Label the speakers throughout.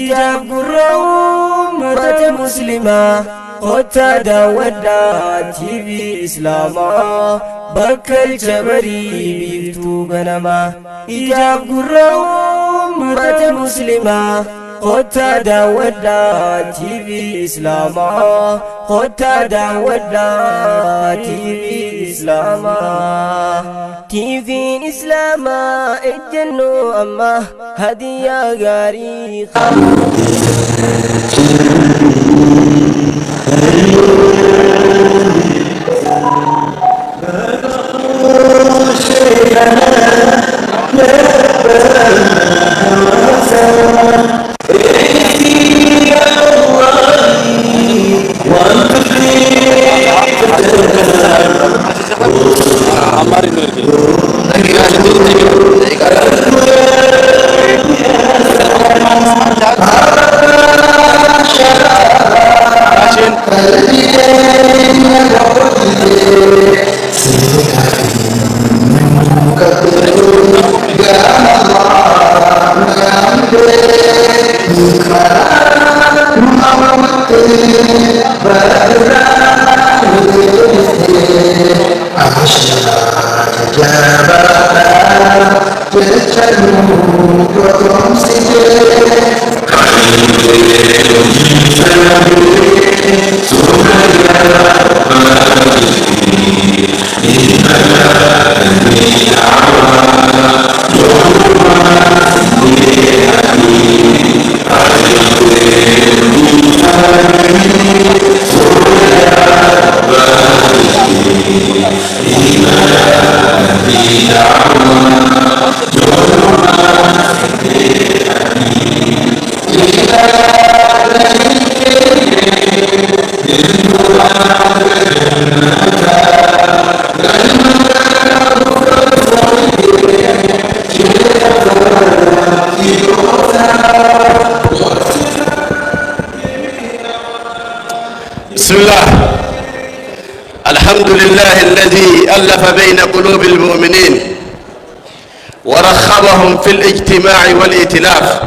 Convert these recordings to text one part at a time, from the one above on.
Speaker 1: إجاب قرأوا مرة مسلمة قطة داودنا تيفي إسلاما بكل جبري بيفتو غنما إجاب قرأوا مرة مسلمة قطة داودنا تيفي إسلاما قطة داودنا تيفي إسلاما تيفي إسلاما إجنو أما هدية غاري
Speaker 2: بسم الله. الحمد لله الذي ألف بين قلوب المؤمنين ورخبهم في الاجتماع والائتلاف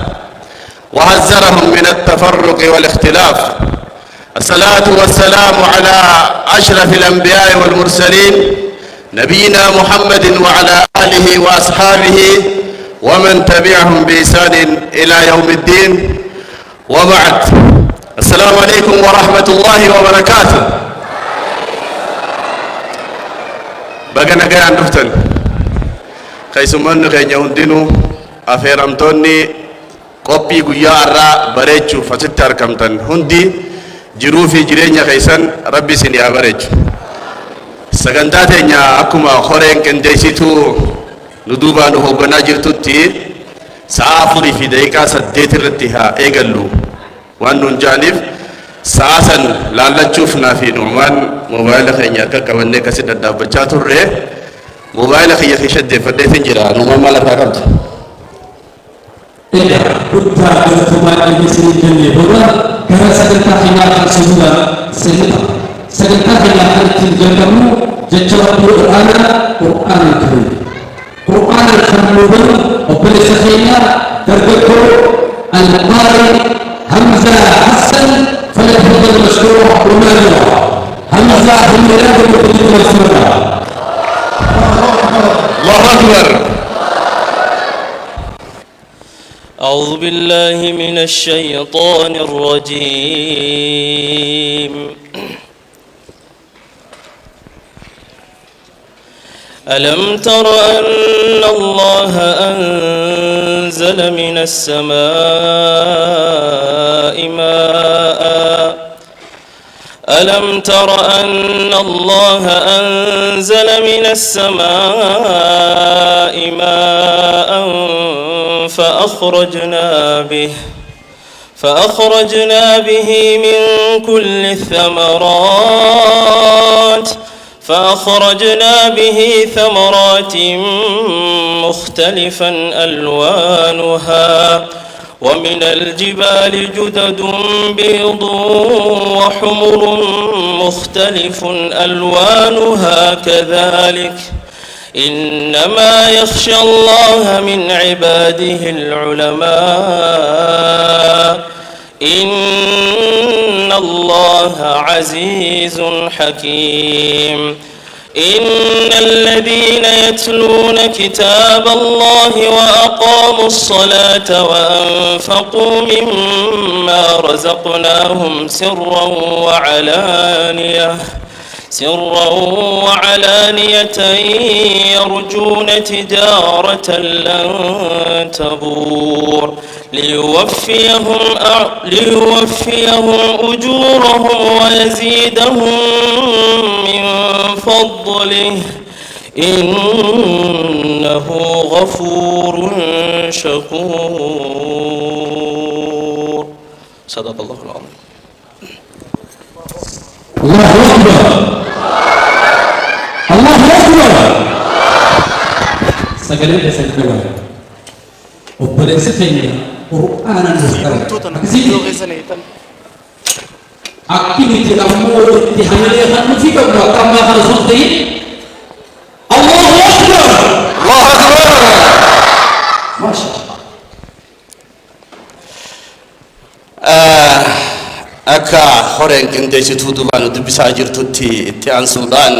Speaker 2: وحذرهم من التفرق والاختلاف. الصلاة والسلام على أشرف الأنبياء والمرسلين نبينا محمد وعلى آله وأصحابه ومن تبعهم بإحسان إلى يوم الدين، وبعد. السلام عليكم ورحمة الله وبركاته. بقنا قيان دفتن خيسمان خين يهندنو أفير أمتوني قبي قيا الرا بريتشو فستر كمتن هندي جروفي جرينيا خيسان ربي سنيا بريتشو سكنتاتينيا أكما خورين كنجيسيتو ندوبا نهوغنا جرتوتي سافري في ديكا سديت رتها إيقلو وأنو جانب ساسا لا تشوفنا في نعمان موبايل خينيا كاكواني كسيد الدابجات الرئي موبايل خيا خيشد فديت انجرا نعمان مالا كاكمت
Speaker 3: إلا كنت أردتما المسلم جنة بولا كما سكنت حينات السهولة سنتا سكنت حينات الجنة جتشوات القرآن قرآن الكريم قرآن الكريم وبلس خينا تربكو القارئ همزة حسن فليتفضل مشكورا وما يرى همزة في الميلاد المقدم والسنة.
Speaker 2: الله أكبر.
Speaker 4: أعوذ بالله من الشيطان الرجيم. ألم تر أن الله أنزل من السماء ماء ألم تر أن الله أنزل من السماء ماء فأخرجنا به من كل الثمرات ثمرات مختلفا ألوانها ومن الجبال جدد بيض وحمر مختلف ألوانها إنما يخشى الله من عباده العلماء إن الله عزيز حكيم إن الذين يتلون كتاب الله وأقاموا الصلاة وأنفقوا مما رزقناهم سرا وعلانية يرجون تجارة لن تبور ليوفيهم أجورهم ويزيدهم من فضله إنه غفور شكور. صدق الله العظيم.
Speaker 3: الله أكبر الله أكبر. Sagalee keessatti dabalu obboleessi keenya qur'aana akkiniti ammoo itti hamilee kan nuti qabnu akka ammaa kana sun ta'in Allahu Akbar Allahu Akbar. Masha
Speaker 2: Allah. Akka horeen qindeessituu dubaan dubbisaa jirtutti itti aansuudhaan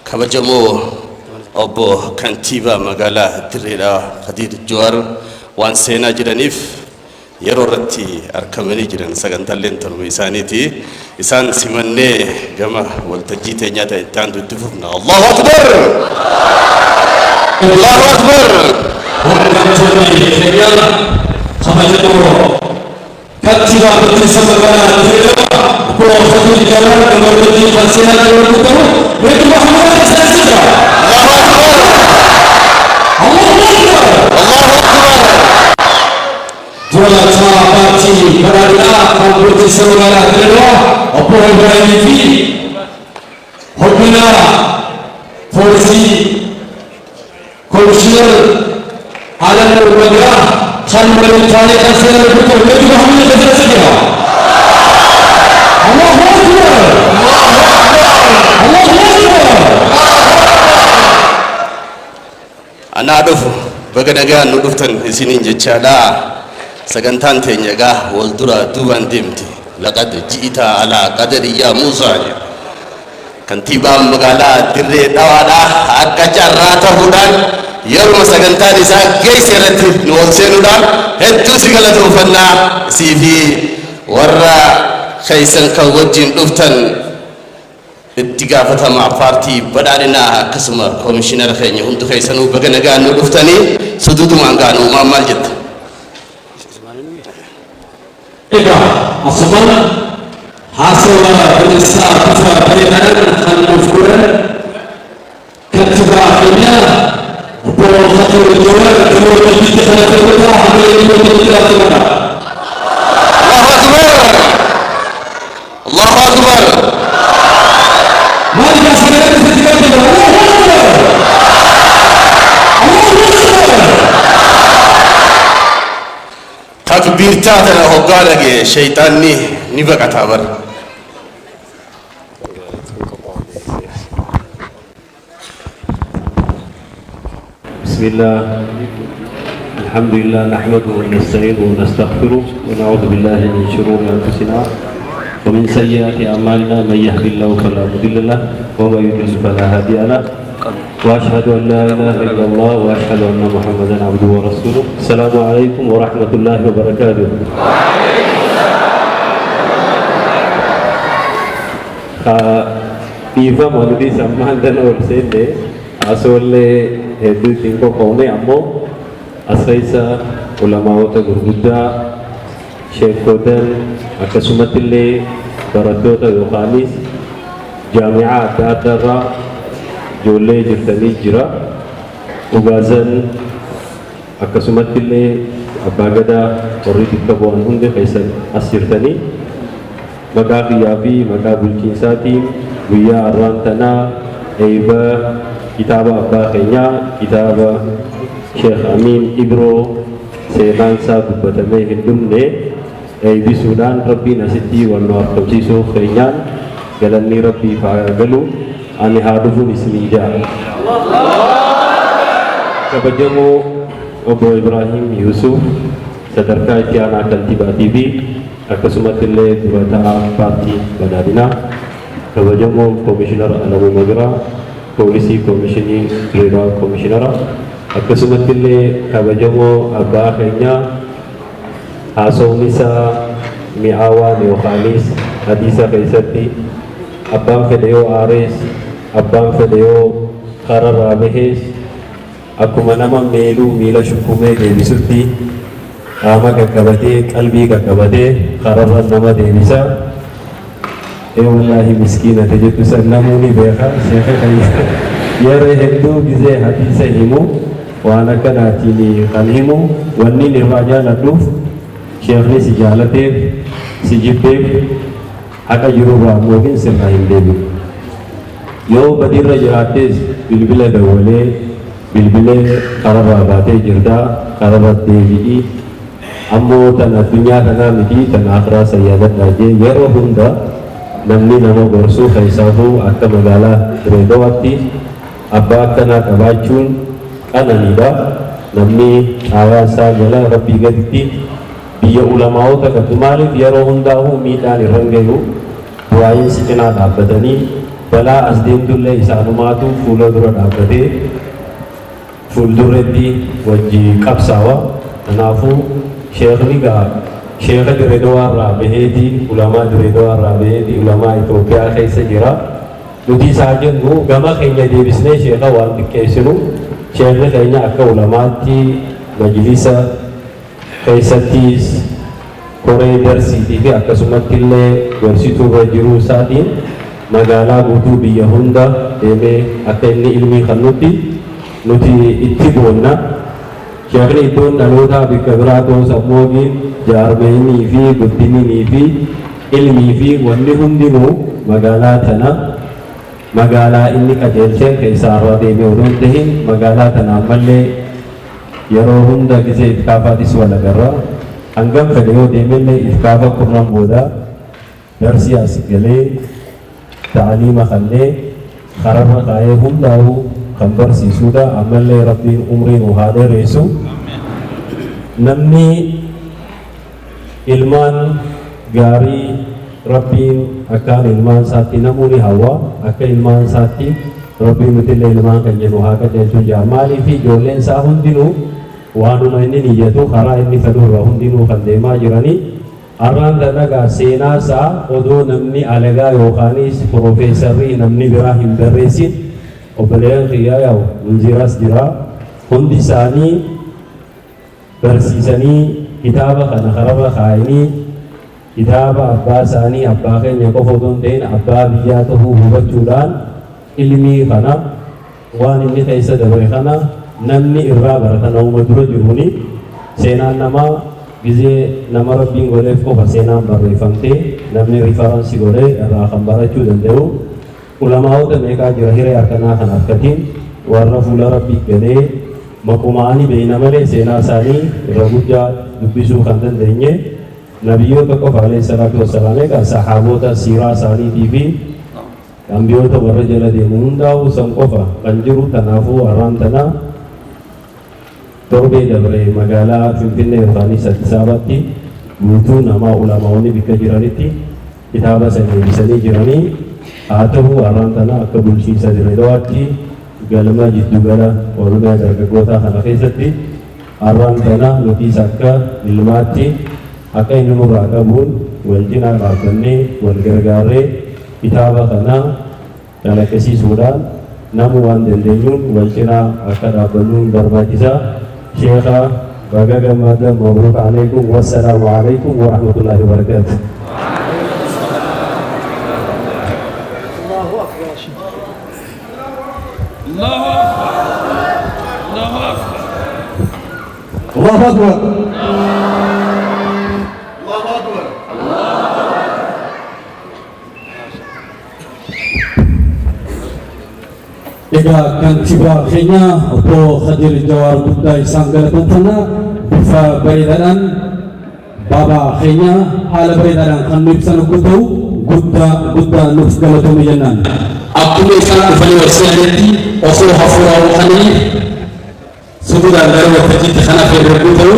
Speaker 2: kabajamoo obbo kantiibaa magaalaa Dirreedhaa Khadiir Jowaar waan seenaa jiraniif yeroo irratti argamanii jiran sagantaaleen torba isaaniiti. Isaan simannee gama waltajjii teenyaa ta'e itti aantu itti fufna. Allahu Akbar Allahu Akbar.
Speaker 3: Kantiibaa Bilisa magaalaa Dirreedhaa Khadiir Jowaar waltajjii seenaa jiran guddaa Beeku Mahammad Saasiidha.
Speaker 2: Allahu Akbar
Speaker 3: Allahu Akbar
Speaker 2: Allahu Akbar.
Speaker 3: Dua parti berada di sebelah kedua Abu Ibrahim Fi Hokmina Polisi Komisioner Alam Lembaga Khalil Khalid Kasir Betul Betul Muhammad Kasir. Allahu Akbar Allahu Akbar.
Speaker 2: Ana dhufu baga nagaan nu dhuftan isiniin jechaadha. Sagantaan teenya egaa wal dura duubaan deemti. Laqad ji'ita alaa qadari yaa Muusaa jedha. Kantiibaan magaalaa Dirree Dhawaadhaa akka carraa ta'uudhaan yeroo sagantaan isaa geesse irratti nu ol seenuudhaan hedduu si galatoofannaa sii fi warra keessan kan wajjin dhuftan itti gaafatamaa paartii badhaadhinaa akkasuma koomishinara keenya hundi keessanuu baga nagaan nu dhuftanii suduudumaan gaanu maal jetta?
Speaker 3: Ega asumana hasil Bilisa Kufa Beredan kan mufkuran kantiibaa keenya Obbo Khadiir Jowaar yeroo wajjin kana ta'uudha hamilee wajjin jiraatudha.
Speaker 2: Allahu Akbar Allahu Akbar.
Speaker 3: Mari kita segera disaksikan Allahu Akbar Allahu Akbar.
Speaker 2: Takbiirtaa tana hoggaa dhage shayxaanni ni baqataa bara.
Speaker 5: بسم الله الحمد لله نحمده ونستعينه ونستغفره ونعوذ بالله من شرور انفسنا ومن سيئات اعمالنا من يهد الله فلا مضل له ومن يضلل فلا هادي له واشهد ان لا اله الا الله واشهد ان محمدا عبده ورسوله. السلام عليكم ورحمه الله وبركاته. Iva manuti sammandan orsende asolle hedduu ittiin qophoofne ammoo as keessa ulamaa'ota gurguddaa sheekotan akkasumatti illee barattoota yookaanis jaami'aa adda addaarraa ijoollee jirtanii jira. Ugaasan akkasumatti illee abbaa gadaa warri bakka bu'an hundi keessan as jirtanii maqaa kiyyaa fi maqaa bulchiinsaatiin guyyaa har'aan tanaa eeba kitaaba abbaa keenyaa kitaaba Sheekh Amin Ibroo seenaan isaa dubbatamee hin dhumne eebisuudhaan rabbiin asitti wal nu argamsiisuuf keenyaan galanni rabbiif haa galu. Ani haa dhufuun isinii jaa. Kabajamoo Obbo Ibrahim Yusuf sadarkaa itti aanaa kantiibaa TV akkasumatti illee durataa paartii badhaadhinaa kabajamoo koomishinara Alamuu Magiraa poolisii koomishinii Dirreedawaa koomishinara akkasumatti illee kabajamoo abbaa keenyaa haasawni isaa mi'aawaa yookaanis hadiisa keessatti abbaan fedhe yoo aarees abbaan fedhe yoo kararraa bahees akkuma nama meeluu miila shukkumee deebisutti qaama qaqqabatee qalbii qaqqabatee kararra nama deebisa. Wallaahi miskiina jettu san namoonni beeka yeroo hedduu gizee hadiisa himu waan akkanaatiin kan himu wanni irraa jaaladhuuf sheekni si jaalateef si jibbeef haqa jirurraa mookin sirraa hin deebi'u. Yoo badiirra jiraattees bilbila dawwalee bilbilee kararraa baatee jirtaa kararra deebi'ii ammoo tan addunyaa kanaa miti tan akhiraa sayyaadadhaa jee yeroo hunda namni nama gorsuu keessaafuu akka magaalaa Dirreedawaatti abbaa akkanaa qabaachuun qananiidha. Namni hawaasaa jala rabbii gaditti biyya ulamaa'ota qabdu maaliif yeroo hundaa'uu miidhaan irra gahu bu'aayiinsi cinaa dhaabbatanii balaa as deemtullee isaanumaatu fuula dura dhaabbatee fuuldurreetti wajji qabsaawa. Kanaafuu sheekni gaa sheeka Dirreedawaa irraa baheeti ulamaa Dirreedawaa irraa baheeti ulamaa Itoophiyaa keessa jira. Nuti isaa jennu gama keenya deebisnee sheeka waan xiqqeessinu sheekni keenya akka ulamaatti majlisa keessattis koree darsiitii fi akkasumatti illee gorsituu irra jiruu isaatiin magaalaa guutuu biyya hunda deemee akka inni ilmii kennutti nuti itti boonna. Sheekni iddoon dhalootaa bikka biraa ta'uu sammootiin jaarmeenii fi guddinii fi ilmii fi wanni hundinuu magaalaa tana magaalaa inni qajeelchee keessaa irraa deemee odoo hin tahin magaalaa tanaan mallee yeroo hunda gisee itkaafaadhis wal agarra hangam fedhe yoo deemellee itkaafa kurnan booda darsii as galee ta'aliima kallee kararra kaa'ee hundaa'uu kan barsiisuudha. Ammallee rabbiin umrii nu haa dheeressu. Namni ilmaan gaarii rabbiin akkaan ilmaan isaatti namuuni hawwa akka ilmaan isaatti rabbiin nutillee ilmaan kan jennu haa qajeelchu jaa. Maaliif ijoolleen isaa hundinuu waanuma inni niyyatu karaa inni fedhurra hundinuu kan deemaa jiranii har'aan dalagaa seenaa isaa odoo namni alagaa yookaanis piroofeesarrii namni biraa hin barreessin obboleeyyan kiyyaa yaa'u munziiraas jira hundi isaanii barsiisanii kitaaba kana kararra kaa'anii kitaaba abbaa isaanii abbaa keenya qofa otoo hin ta'in abbaa biyyaa ta'uu hubachuudhaan ilmii kana waan inni keessa dabre kana namni irraa barata nama dura jiruuni seenaan namaa gizee nama rabbiin godheef qofa seenaan barreeffamtee namni riifaransii godhee irraa kan barachuu danda'u. Ulamaa'ota meeqaa jira hiree akkanaa kan harkatiin warra fuula rabbii galee maqumaanii beeyna malee seenaa isaanii irra guddaa dubbisuu kan dandeenye nabiyyoota qofa alayhi salaatu wassalaam eegaa sahaabota siiraa isaaniitii fi ambiyoota warra jala deemu hundaa'u san qofa kan jiru. Kanaafuu har'aan tanaa torbee dabre magaalaa Finfinnee yookaanis Addis Ababaatti guutuu namaa ulamaa'onni bikka jiranitti kitaaba sana deebisanii jiranii. Haa ta'u har'aan tanaa akka bulchiinsa Dirreedawaatti galma jiddugala Oromiyaa dargaggootaa kana keessatti har'aan tanaa nutis akka ilmaatti akka inni nurraa qabuun wal cinaa dhaabbannee wal gargaarree kitaaba kana calaqqisiisuudhaan namu waan dandeenyuun wal cinaa akka dhaabbannuun barbaachisaa. Sheekha baga gammada mabruuk alaykum wassalaamu alaykum wa rahmatullahi wa barakatuh.
Speaker 3: Allahu Akbar. Egaa kantiibaa keenya obbo Khadir Jawaar guddaa isaan galateeffannaa bifa bareedaadhaan baabaa keenya haala bareedaadhaan kan nu ibsan akka ta'u guddaa nuuf galatoome jennaan. Akkuma isaan dhufanii barsiisanitti osoo hafuuraa oolanii sudah dari waktu itu karena berbutu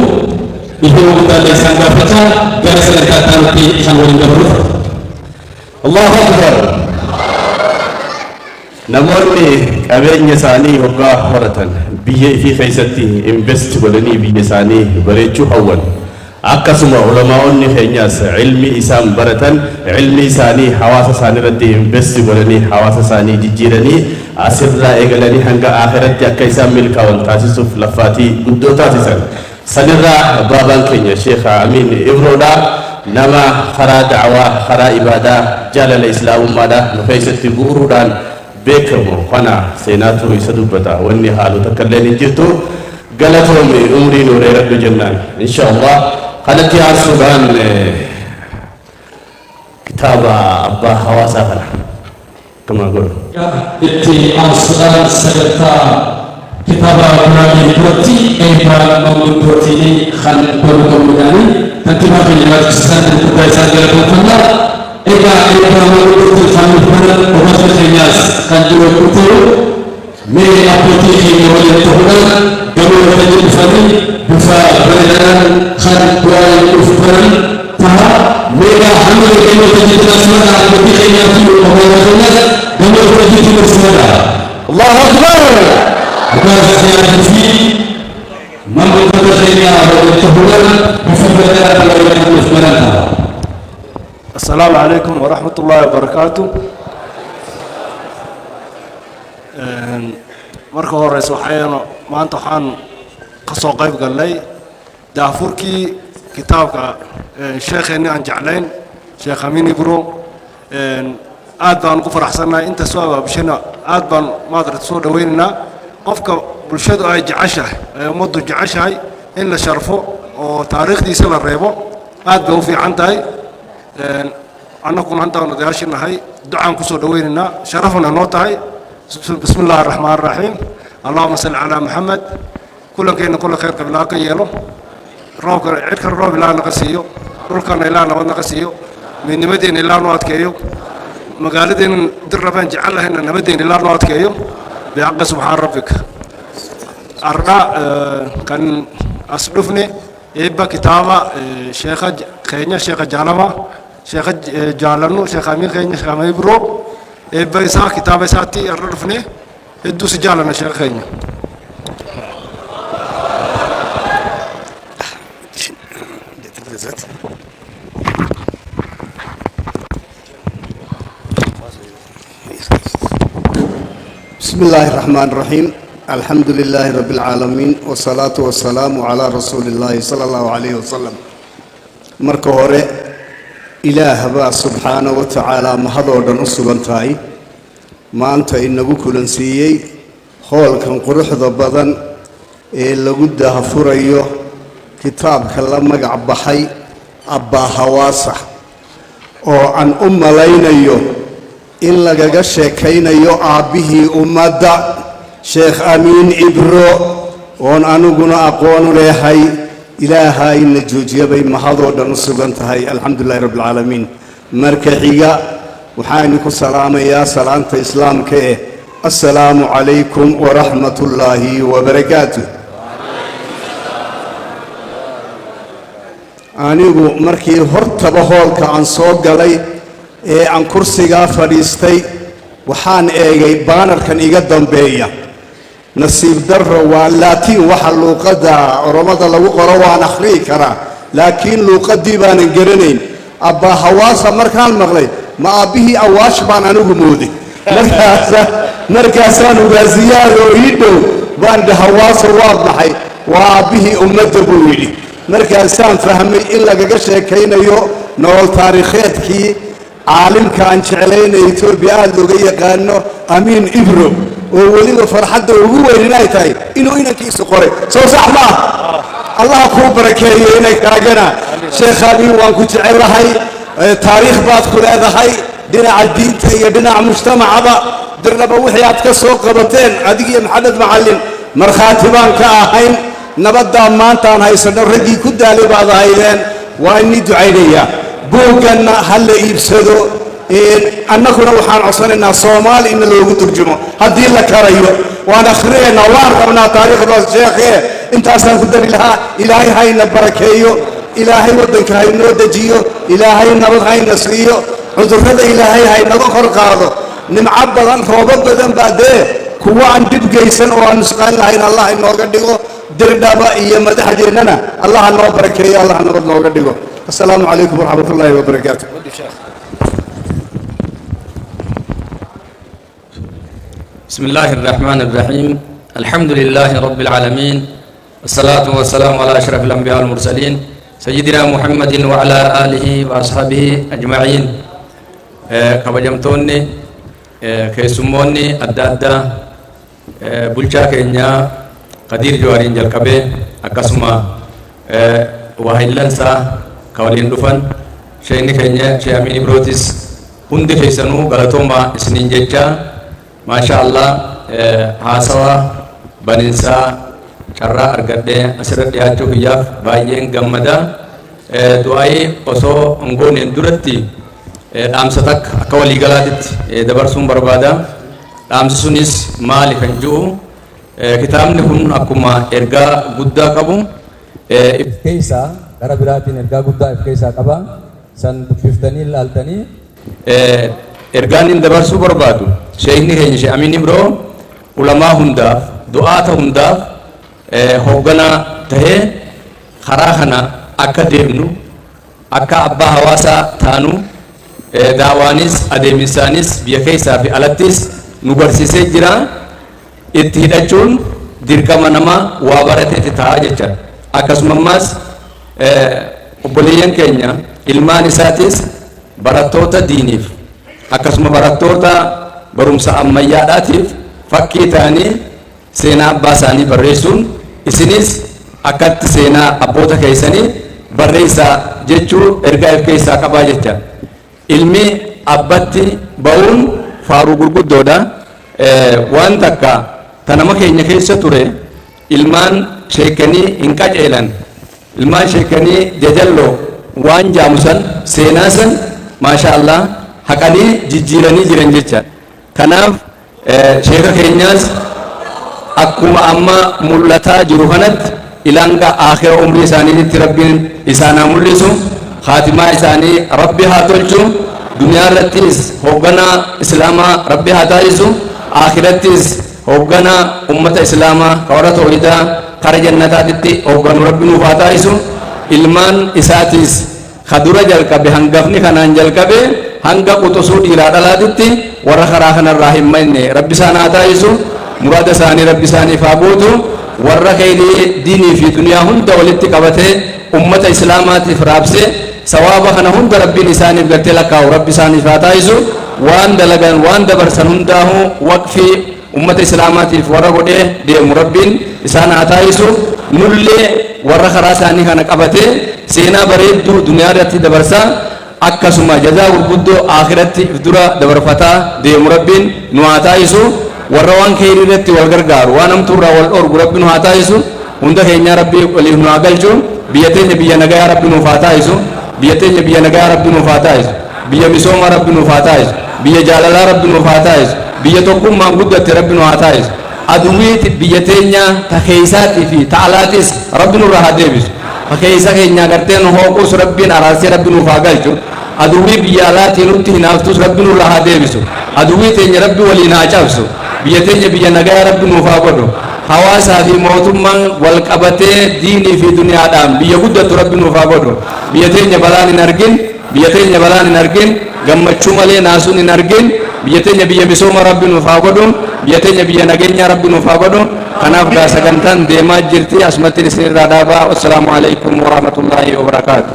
Speaker 3: itu kita lesan baca gara-gara kata nanti sambung berbutu
Speaker 2: Allahu Akbar. Namoonni qabeenya isaanii waggaa horatan biyya ifii keessatti invest godhanii biyya isaanii bareechuu hawwan akkasuma ulamaa'onni keenyaas ilmi isaan baratan ilmi isaanii hawaasa isaanii irratti invest godhanii hawaasa isaanii jijjiiranii asirraa eegalanii hanga akhiratti akka isaan milkaa'an taasisuuf laffaatii guddoo taasisan sanirraa baabaan keenya Sheekh Amiin Ibroodha nama karaa da'waa karaa ibaadaa jaalala islaamummaadha nu keessatti bu'uuruudhaan beekamu kana seenaatu isa dubbata wanni haalota kalleen hin jirtu galatoome umrii nu dheeradhu jennaan inshaallah kanatti aarsuudhaan kitaaba abbaa hawaasaa kana kama godhu
Speaker 3: itti aarsuudhaan sadarkaa kitaaba Ibraahim Duratti eebbaa Maamud Duratti kan barbaadamu kantiibaa keenya lakkisaan guddaa isaan galatoomfannaa egaa eebbaa Maamud Duratti kan barbaadamu keenyaas kan jiru kutuu mee abbootii keenya waliin ta'uudhaan gamoo waliin dhufanii bifa bareedaan kan bu'aa dhufan ta'a meegaa hamma keenya waliin taasifamaa abbootii keenyaa fi obboloota keenyaas gamoo waliin taasifamaa
Speaker 2: Allahu Akbar.
Speaker 3: agar saya fi mampu keenya waliin ta'uudhaan bifa bareedaan waliin dhufan ta'a.
Speaker 6: السلام عليكم ورحمة الله وبركاته. marka horeysa maanta waxaan ka soo qayb galnay daafurkii kitaabka sheekheeni aan jeclayn Sheekh Amiin Ibro aad baan ku faraxsanahay inta soo abaabshana aad baan maadarta soo dhaweynaynaa qofka bulshadu ay jeceshahay ummaddu jeceshahay in la sharfo oo taariikhdiisa la reebo aad bay u fiican tahay annaguna hantaan odayaashinahay ducaan ku soo dhaweynaynaa sharafna noo tahay بسم الله الرحمن الرحيم اللهم صل على محمد كل كين كل خير قبل أن يلو روك عيد كروب لا نقصيو ركنا لا نقصيو من مدين لا نوات كيو مقالدين دربان جعلها هنا مدين لا نوات كيو بحق سبحان ربك أرنا كان أسلفني يبقى كتابة شيخ خينيا شيخ جالما شيخ جالنو شيخ أمين خينيا شيخ أمين برو بيسا كتاب ساتي الرفني ادو سجالنا شيخين
Speaker 7: بسم الله الرحمن الرحيم الحمد لله رب العالمين والصلاة والسلام على رسول الله صلى الله عليه وسلم مركوري إله با سبحانه وتعالى مهدودن أسلنتاي ما أنت إنه كلنسيي خول كان قرحة بدن إلا قدها فريو كتاب كلام مقعب حي أبا هواسة أو عن لينيو إلا قشة كينيو أبيه أمدا شيخ أمين إبرو وأن أنو قنا أقوان لهاي إلهي النجوجية بي محاضر نصبنتهاي الحمد لله رب العالمين مركعية وحانك السلام يا سلامة إسلام كيه السلام عليكم ورحمة الله وبركاته أنيقو مركي هرتب هولك عن صوت قلي عن كرسي فريستي وحان إيجي بانر كان يقدم بيا نصيب در واللاتين وحلو قدا رمضان لو قروان أخري كرا لكن لو قدي بان الجرنين أبا حواسة مركان مغلي ما به أواش بان أنو مودي مركزان وغازيان ويدو بان ده حواسة واضحي وبه أمد بويلي مركزان فهمي إلا قشة كينا يو نول تاريخيات كي عالم كان شعلين إثيوبيا لغية كانوا أمين إبرو ووليد فرحته وهو ينايتاي إنه كيس قري سو صحبه الله كبرك إنك راجنا شيخ أبي وأنكو تعبر هاي تاريخ بعض كل هذا هاي دنا الدين تي دنا مجتمع هذا درنا بوحيات كسوق قبتين عدي محدد معلم مرخاتبان كاهين نبدا مانتان هاي سنة رجي كده لبعض هايين وإني دعينيا بوجنا هل يبسدو annaguna waxaan codsanaynaa soomaali in loogu turjumo haddii la karayo waan akhrinaynaa waan rabnaa taariikhdaas sheekhee intaasaan ku dari lahaa ilaahay hayna barakeeyo ilaahay waddanka haynoo dejiyo ilaahay nabad hayna siiyo cudurrada ilaahay haynaga kor qaado nimco badan roobo badan baa dee kuwa aan dhib geysan oo aan nusqaan lahayn allah inooga dhigo dirdhaba iyo madaxdeennana allah noo barakeeyo allah nabad nooga dhigo assalaamu calaykum waraxmatullaahi wabarakaatu
Speaker 8: بسم الله الرحمن الرحيم الحمد لله رب العالمين والصلاة والسلام على أشرف الأنبياء والمرسلين سيدنا محمد وعلى آله وأصحابه أجمعين كبجمتوني كيسموني أدادا بلشا كينيا قدير جوارين جلكبه أكسما وهيلنسا كولين دفن شيني كينيا شياميني بروتيس هندي كيسنو غلطوما سنين جيجا ما شاء الله هاسوا بننسا شرّا أرجع أسرد ياجو هياف بايين جمدا دعاء أسو أنغون اندرتي أمساتك أكوالي غلادت دبرسون بربادا أمسسونيس مالك انجو كتاب نكون أكما إرجع غدا كابو
Speaker 9: إفكيسا غرابيراتين إرجع غدا إفكيسا كابا سن بفيفتني لالتني
Speaker 8: إرجعين دبرسو بربادو شيخني هني شيء أميني برو علماء هندا دعاة هندا هوغنا تهي خراخنا أكاديمنو أكا أبا هواسا تانو دعوانيس أديميسانيس بيكيسا في ألاتيس نبرسيسي جرا اتهدجون dirqama nama waa baratee ta'a jecha akkasumas obboleeyyan keenya ilmaan isaatis barattoota diiniif akkasuma barattoota barumsa ammayyaadhaatiif fakkii ta'anii seenaa abbaa isaanii barreessuun isinis akkatti seenaa abboota keessanii barreessaa jechuu ergaa of keessaa qabaa jecha ilmi abbatti ba'uun faaruu gurguddoodha waan takka tanama keenya keessa ture ilmaan sheekanii hin qaceelan ilmaan sheekanii jajalloo waan jaamusan seenaa san maasha Allah haqanii jijjiiranii jiran jecha kanaaf sheeka keenyaas akkuma amma mul'ataa jiru kanatti ilanga akhira umrii isaaniitti rabbiin isaanaa mul'isu khatimaa isaanii rabbi haa tolchu duniyaa irrattis hoogganaa islaamaa rabbi haa taasisu akhirattis hoogganaa ummata islaamaa kawara tawhiidaa kara jannataatitti hoogganu rabbi nuuf haa taasisu ilmaan isaatis kadura jalqabe hangafni kanaan jalqabe hanga quxusuu dhiiraa dhalaatitti warra karaa kanarraa hin manne rabbi isaan haa taasisu muraada isaanii rabbi isaaniif haa guutu warra khayrii diinii fi duniyaa hunda walitti qabatee ummata islaamaatiif raabse sawaaba kana hunda rabbiin isaaniif galtee lakkaa'u rabbi isaaniif haa taasisu waan dalagan waan dabarsan hundaahu waqfii ummata islaamaatiif warra godhee deemu rabbiin isaan haa taasisu nullee warra karaa isaanii kana qabatee seenaa bareedduu duniyaa irratti dabarsaa akkasuma jazaa gurguddoo akhiratti dura dabarfataa deemu rabbiin nu haa taasisu warra waan khayrii irratti wal gargaaru waan hamtuurraa wal dhorgu rabbi nu haa taasisu hunda keenya rabbi waliif nu haa galchu biyya teenya biyya nagaa rabbi nuuf haa taasisu biyya teenya biyya nagaa rabbi nuuf haa taasisu biyya misooma rabbi nuuf haa taasisu biyya jaalalaa rabbi nuuf haa taasisu biyya tokkummaan guddatte rabbi nu haa taasisu aduwwiiti biyya teenya ta keeysaatii fi ta alaatis rabbi nurraa haa deebisu ta keeysa keenya garteen hooqus rabbiin araarsee rabbi nuuf haa galchu aduwwii biyya alaatii nutti hinaaftus rabbi nurraa haa deebisu aduwwii teenya rabbi waliin haa cabsu biyya teenya biyya nagaa rabbi nuuf haa godhu hawaasaa fi mootummaan wal qabatee diinii fi duniyaadhaan biyya guddattu rabbi nuuf haa godhu biyya teenya balaan hin argin biyya teenya balaan hin argin gammachuu malee naasuun hin argin biyya teenya biyya misooma rabbi nuuf haa godhu biyya teenya biyya nageenya rabbi nuuf haa godhu kanaaf gaa sagantaan deemaa jirti asumatti isinirraa dhaabaa wassalaamu alaikum warahmatullaahi wabarakaatu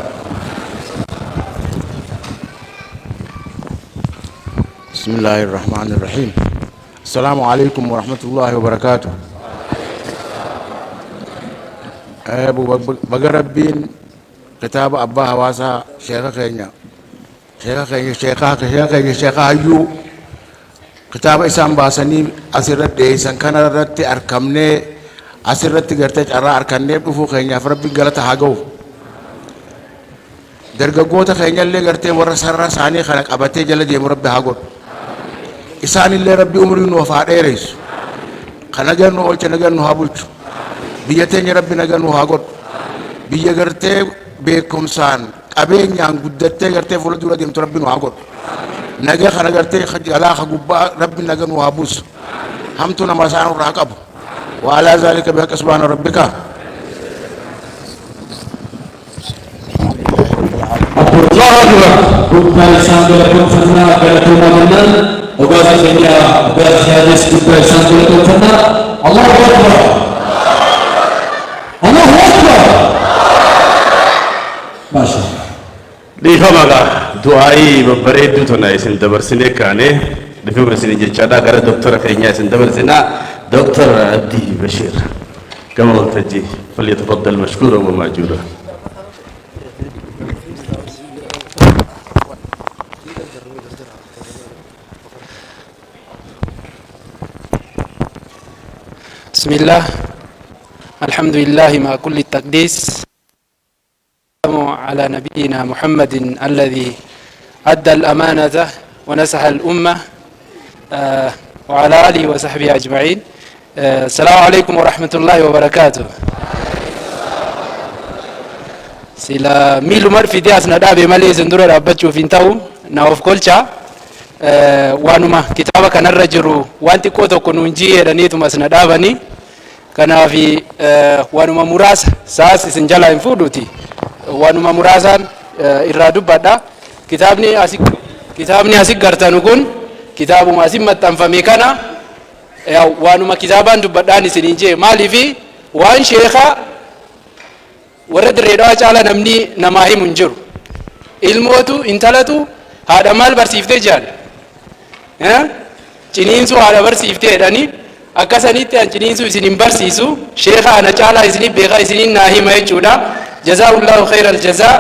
Speaker 10: بسم الله الرحمن الرحيم السلام عليكم ورحمة الله وبركاته أبو بقربين كتاب أبا هواسا شيخ خينيا شيخ هيو كتاب إسام باسني أسرت ديسان كان رت أركمني أسرت قرتج أرى أركني بفو خينيا فربي قالت هاجو dargaggoota keenyallee gartee warra sarara isaanii kana qabatee jala deemu rabbi haa godhu. Isaanillee rabbi umrii nuuf haa dheeressu. Kan nagaan nu oolche nagaan nu haa bulchu. Biyya teenya rabbi nagaan nu haa godhu. Biyya gartee beekumsaan qabeenyaan guddattee gartee fuuldura deemtu rabbi nu haa godhu. Nagaa kana gartee jalaa ka gubbaa rabbi nagaan nu haa buusu. Hamtu nama isaan irraa qabu. وعلى ذلك بحق سبحان ربك.
Speaker 3: الله أكبر. Bukan sambil konfirmasi pada tujuan tugas kerja tugas hadis bukan sambil konfirmasi. Allah Akbar. Allah Akbar. Masya.
Speaker 2: Di famaga doai beberedu tu naik sen dabarsine kane. Di dabarsine jecada gara dokter kayaknya sen dabarsina دكتور عبدي بشير كما تجي فليتفضل مشكورا ومأجورا.
Speaker 11: بسم الله الحمد لله مع كل التقديس على نبينا محمد الذي أدى الأمانة ونصح الأمة وعلى آله وصحبه أجمعين. السلام عليكم ورحمة الله وبركاته. سلا ميلو مرفي دي أسنا دابي مالي زندورة رابطشو فينتاو ناوف كولشا وانما كتابة كان الرجل وانتي كوتو كنونجي رنيتو مسنا دابني كان في وانما مراس ساس سنجالا انفودوتي وانما مراسان إرادو بدا كتابني أسيك غرتانو كون كتابو ما سمت تنفمي كان وانما كتابان دبدان سنينجي مالي في وان شيخا ورد ريدوا جالا نمني نماهي منجر ilmootu intalatu haadha maal barsiiftee jaan ciniinsu haadha barsiiftee jedhanii akkasanitti an ciniinsu isinin barsiisu sheekha ana caalaa isinin beekaa isinin naa hima jechuudha. jazaa'ullahu khayral jazaa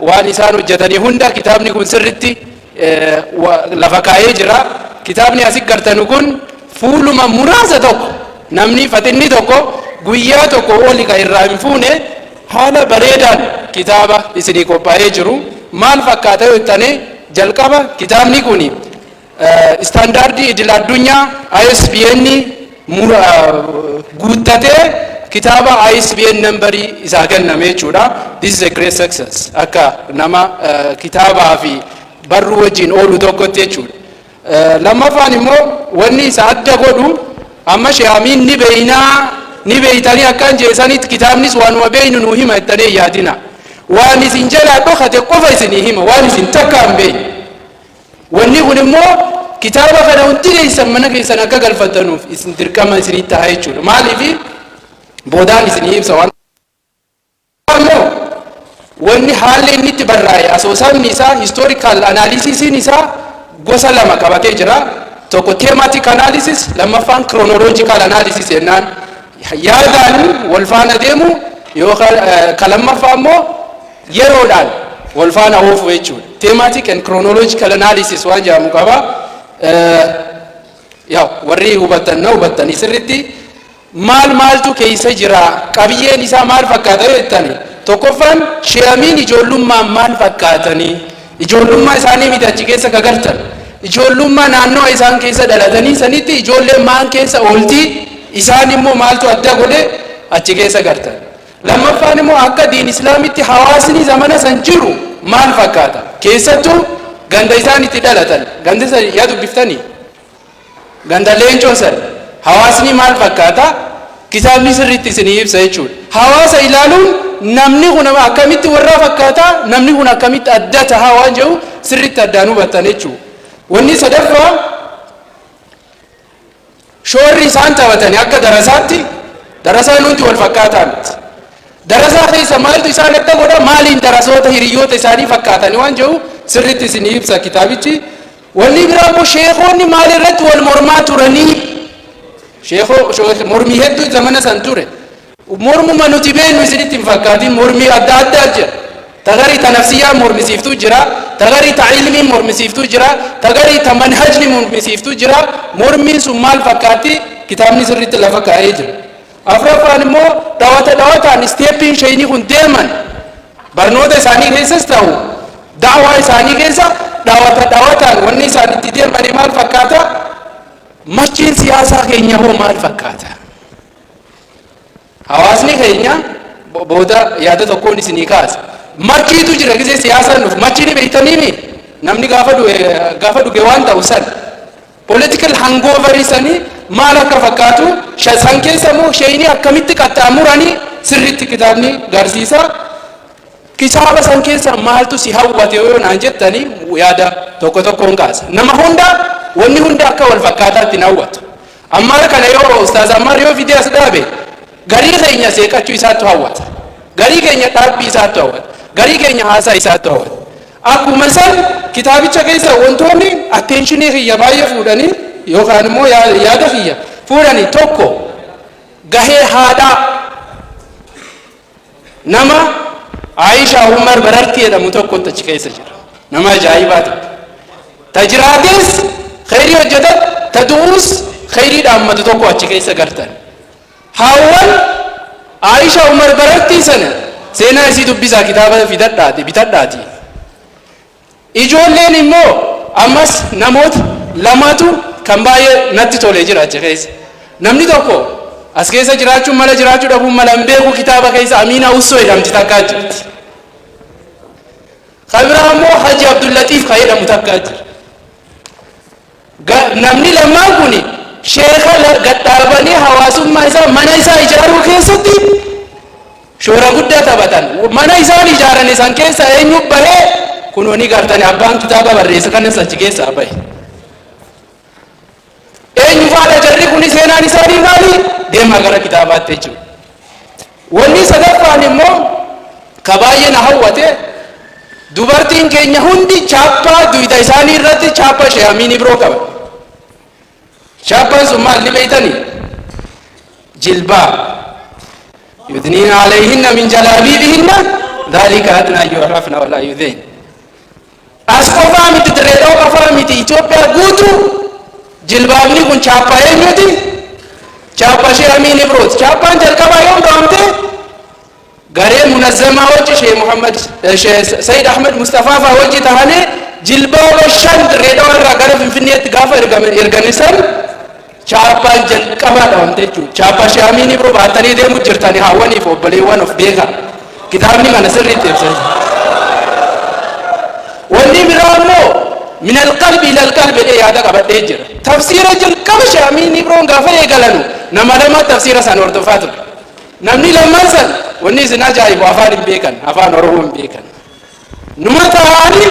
Speaker 11: waan isaan hojjetanii hunda kitaabni kun sirritti lafa kaayee jira. kitaabni asii gartanu kun fuuluma muraasa tokko namni fatinni tokko guyyaa tokko oli ka irraa hin fuune haala bareedaan kitaaba isinii qophaa'ee jiru. maal fakkaata jettanii jalqaba kitaabni kun istaandaardii idil addunyaa ISBN guuttatee kitaaba ISBN nambarii isaa kenname jechuudha. This is a great success akka nama kitaabaa fi barruu wajjin oolu tokkotti jechuudha. lammaffaan immoo wanni isa adda godhu amma sheekamiin ni beeytanii akkaan jeesanitti kitaabnis waanuma beeynu nuu hima jettanii yaadina. waan isin jalaa dhokate qofa isinii hima waan isin takka hin beeyne. wanni kun immoo kitaaba kana hundi keessan mana keessan akka galfattanuuf isin dirqama isinii ta'a jechuudha. maaliifi boodaan isinii ibsa waan wanni haalli inni itti barraa'e asoosamni isaa historical analysisin isaa gosa lama qabatee jira. tokko thematic analysis lammaffaan chronological analysis jennaan yaadaan wal faana deemu yookaan kalammaffaa immoo yeroodhaan wal faana oofu jechuudha. thematic and chronological analysis waan jedhamu qaba. warri hubattan sirritti maaltu keessa jira qabiyyeen isaa maal fakkaata jettanii tokkoffaan sheekamiin ijoollummaan maal fakkaatanii ijoollummaa isaanii miti achi keessa kagartan ijoollummaa naannoo isaan keessa dhalatanii sanitti ijoolleen maan keessa ooltii isaan immoo maaltu adda godhe achi keessa gartan. lammaffaan immoo akka diin islaamitti hawaasni zamana san jiru maal fakkaata keessattuu ganda isaan itti dhalatan ganda san yaa dubbiftanii ganda leencoo san hawaasni maal fakkaata kitaabni sirriitti isinii ibsa jechuudha. hawaasa ilaaluun namni kun akkamitti warra fakkaata namni kun akkamitti adda tahaa waan jedhu sirriitti addaan hubattan jechuudha. wanni sadaffaa shoorri isaan taphatanii akka darasaatti darasaan hundi wal fakkaataa miti. darasaa keessa maaltu isaan akka godha maaliin darasoota hiriyoota isaanii fakkaatanii waan jedhu sirriitti isinii ibsa kitaabichi. wanni biraa immoo sheekonni maal irratti wal mormaa turanii mormii hedduu zamana san ture. mormuma nuti beenu isinitti hin fakkaatin mormii adda addaa jira. tagarii ta nafsiyyaa mormisiiftuu jira tagarii ta ilmiin mormisiiftuu jira tagarii ta manhajni mormisiiftuu jira. mormiin sun maal fakkaatti kitaabni sirriitti lafa kaa'ee jira. afraffaan immoo dhawataan isteeppiin sheeynii kun deeman barnoota isaanii keessas ta'u daawaa isaanii keessa dhaawataan wanni isaan itti deemanii maal fakkaata? Machiin siyaasaa keenya hoo maal fakkaata? Hawaasni keenya booda yaada tokkoon isinii kaasa. Machiitu jira gisee siyaasaan dhufu. Machiin beeytaniimi namni gaafa dhuge waan ta'u san political hangover sanii maal akka fakkaatu san keessa immoo shayinii akkamitti qaxxaamuranii sirriitti kitaabni garsiisa. Kitaaba san keessa maaltu si hawwate yoo naan jettanii yaada tokkoon kaasa. Nama hunda wanni hunda akka wal fakkaataatti hawwatu. Ammaa kana yoo ustaaz Ammaar yoo fidee as dhaabe garii keenya seeqachuu isaatti hawwata. Garii keenya dhaabbii isaatti hawwata. Garii keenya haasaa isaatti hawwata. Akkuma san kitaabicha keessa wantoonni attentionii kiyya baay'ee fuudhanii yookaan immoo yaada kiyya fuudhanii tokko gahee haadhaa nama Aisha Umar Barartii jedhamu tokkotu achi keessa jira. Nama ajaa'ibaa tokko. Ta jiraates khayrii hojjetan ta du'us khayrii dhaammatu tokko achi keessa gartan. Haawwan Aisha Umar Barartii sana seenaa isii dubbisaa kitaaba bitadhaati. Ijoolleen immoo ammas namoota lamatu kan baay'ee natti tolee jira achi keessa. Namni tokko as keessa jiraachuun mala jiraachuu dhabuun mala hin beeku kitaaba keessa Amiina Ussoo jedhamti takkaa jirti. Kabiraa immoo Haji Abdullatiif kan jedhamu takkaa jira. Namni lamaan kun sheeka gadhaabanii hawaasummaa isaa mana isaa ijaaruu keessatti shoora guddaa taphatan. Mana isaan ijaaran san keessa eenyu bahee kunooni gartani abbaan kitaaba barreessa kanas achi keessaa bahe. Eenyu faadha jarri kun seenaan isaanii maali? Deemaa gara kitaabaatti jechuudha. Wanni sadaffaan immoo ka baay'ee na hawwate dubartiin keenya hundi chaappaa duyda isaanii irratti chaappaa Sheekh Amiin Ibroo qaban. Chaappaan sun maal ni beeytanii? Jilbaa. Yudniina alayhinna min jalaabiibihinna dhaalika adnaa yu'rafna walaa yudhayn. As qofaa miti Dirreedhaa qofaa miti Itoophiyaa guutuu jilbaabni kun chaappaa eenyuti? Chaappaa Sheekh Amiin Ibrooti. Chaappaan jalqabaa yoom dhahamte? Garee munazzamaa wajji Sheekh Sayyid Ahmed Mustafaa fa'aa wajji tahanii jilbaaba 5 Dirreedhaa irraa gara Finfinneetti gaafa erganisan chaappaan jalqabaa dhahamte jechuudha. Chaappaa Sheekh Amiin Ibroo baattanii deemu jirtanii hawwaniif obboleewwan of beekaa. Kitaabni kana sirriitti ibsan. Wanni biraa immoo min alqalbi ila alqalbi yaada qabadhee jira. Tafsiira jalqaba Sheekh Amiin Ibroon gaafa eegalanu nama lama tafsiira san hordofaa ture. Namni lamman san wanni isin ajaa'ibu afaan hin beekan, afaan Oromoo hin beekan. Numa ta'anii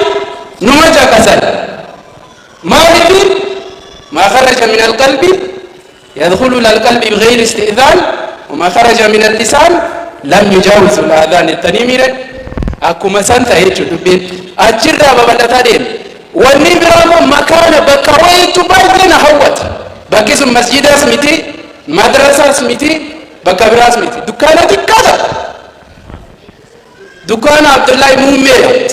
Speaker 11: numa caqasan. Maaliif ما خرج من القلب يدخل إلى القلب بغير استئذان وما خرج من اللسان لم يجاوز الآذان التنيمين أكما سنتا يجو دبين أجرى ببلتا دين والنبرام مكان بكويت بايدين هوت بكيس مسجد اسمتي مدرسة اسمتي بكبر اسمتي دكانة كذا دكان عبد الله موميت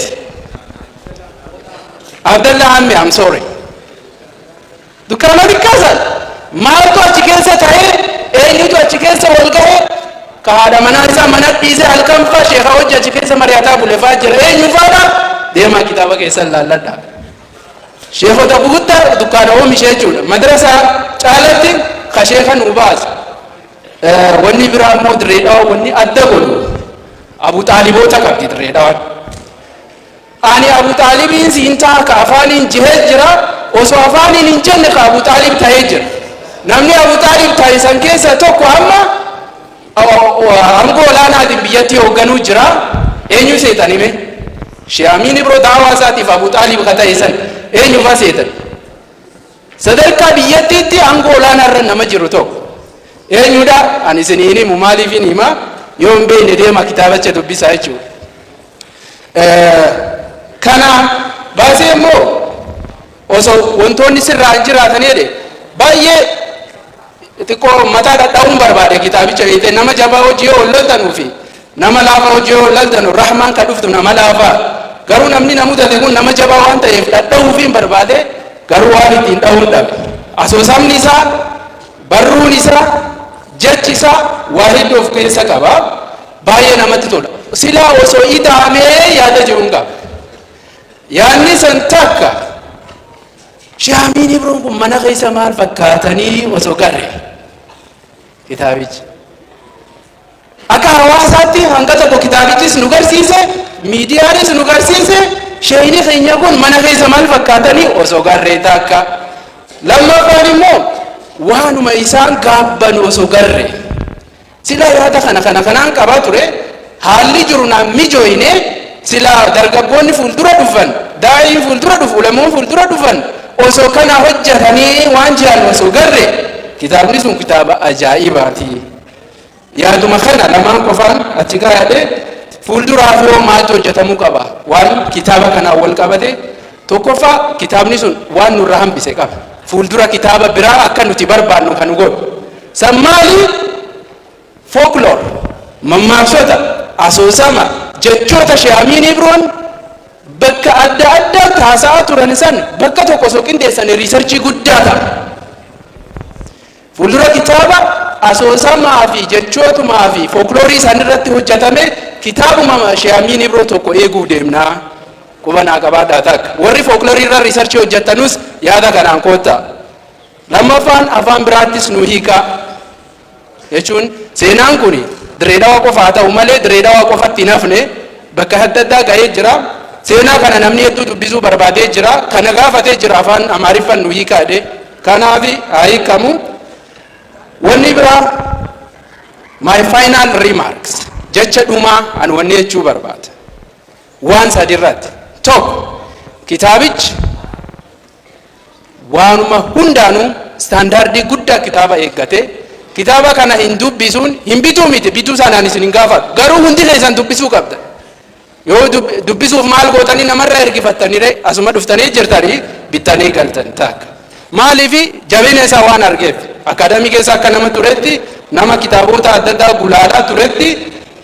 Speaker 11: عبد الله عمي I'm sorry dukkaanoti kaasan maaltu achi keessa ta'ee eenyutu achi keessa wal ga'ee ka haadha manaa isaa mana dhiisee halkan faa sheekaa hojii achi keessa mari'ataa bulefaa jira eenyu faadha deemaa kitaaba keessa laalladha. Sheekota guguddaa dukkaana oomishee jechuudha. Madrasaa caalatti ka sheeka nuu baasa. Wanni biraa immoo Dirreedhaa wanni adda godhu Abu Xaaliboota qabdi Dirreedhaan. Ani Abu Xaalibiin siin ta'a ka afaaniin jihee jira. Osoo afaaniin hin jenne ka Abu Xaalib ta'ee jira. Namni Abu Xaalib ta'e san keessa tokko amma aangoo olaanaatiin biyyatti hoogganuu jira. Eenyu seetan hime? Sheekh Amiin Ibroo daawaa isaatiif Abu Xaalib ka ta'e san eenyu fa seetan? Sadarkaa biyyattiitti aangoo olaanaa irra nama jiru tokko. Eenyudha? Ani isiniin himu maaliif hin hima? Yoo hin beekne deema kitaabacha dubbisaa jechuudha. Kana baasee immoo osoo wantoonni sirraa hin jiraatan jedhe baay'ee xiqqoo mataa dhadhaa'uun barbaade kitaabicha beekte nama jabaa hojii yoo loltanuu fi nama laafaa hojii yoo loltanu rahmaan ka dhuftu nama laafaa garuu namni na mudate kun nama jabaa waan ta'eef dhadha'uu fi hin barbaade garuu waan ittiin dha'uun dhabe asoosamni isaa barruun isaa jechi isaa waa hedduu of keessa qaba baay'ee namatti tola silaa osoo ida'amee yaada jiruun qaba yaanni san takka shaamiin ibroon kun mana keessa maal fakkaatanii osoo garre kitaabichi akka hawaasaatti hanga tokko kitaabichis nu garsiise miidiyaanis nu garsiise sheeyni keenya kun mana keessa maal fakkaatanii osoo garree takka lammaffaan immoo waanuma isaan gaabban osoo garre sila yaada kanaan qabaa ture haalli jiru naan mijoyne sila dargaggoonni fuuldura dhufan daa'iin fuuldura dhufu ulamoon fuuldura dhufan osoo kana hojjetanii waan jiran osoo garre kitaabni sun kitaaba ajaa'ibaati yaaduma kana lamaan qofaan achi gaadhe fuulduraaf yoo maaltu hojjetamuu qaba waan kitaaba kanaan wal qabate tokkoffaa kitaabni sun waan nurra hambise qaba fuuldura kitaaba biraa akka nuti barbaannu kan godhu san maali folklore mammaaksota asoosama jechoota shaamiin ibroon bakka adda addaa taasa'aa turan san bakka tokko osoo qindeessan riisarchii guddaa ta'a fuuldura kitaaba asoosamaa fi jechootumaa fi folkloorii isaan irratti hojjetame kitaabuma shaamiin ibroo tokko eeguu deemnaa qubanaa qabaadhaa takka warri folkloorii irra riisarchii hojjettanus yaada kanaan koottaa lammaffaan afaan biraattis nu hiikaa jechuun seenaan kun direedawaa qofa haa ta'u malee direedawaa qofatti hin hafne bakka adda addaa ga'ee jira seenaa kana namni hedduu dubbisuu barbaadee jira kana gaafatee jira afaan amaariffaan nu hiikaadhe kanaaf haa hiikamu wanni biraa my final remarks jecha dhumaa an wanni jechuu barbaada waan sadirratti tokko kitaabichi waanuma hundaanuu standaardii guddaa kitaaba eeggate kitaaba kana hin dubbisuun hin bituu miti bituu sanaan isin hin gaafatu garuu hundi keessan dubbisuu qabda yoo dubbisuuf maal gootanii namarra ergifattanii asuma dhuftanii jirtanii bittanii galtan taaka maaliifi jabina isaa waan argeef akaadamii keessa akka nama turetti nama kitaabota adda addaa gulaalaa turetti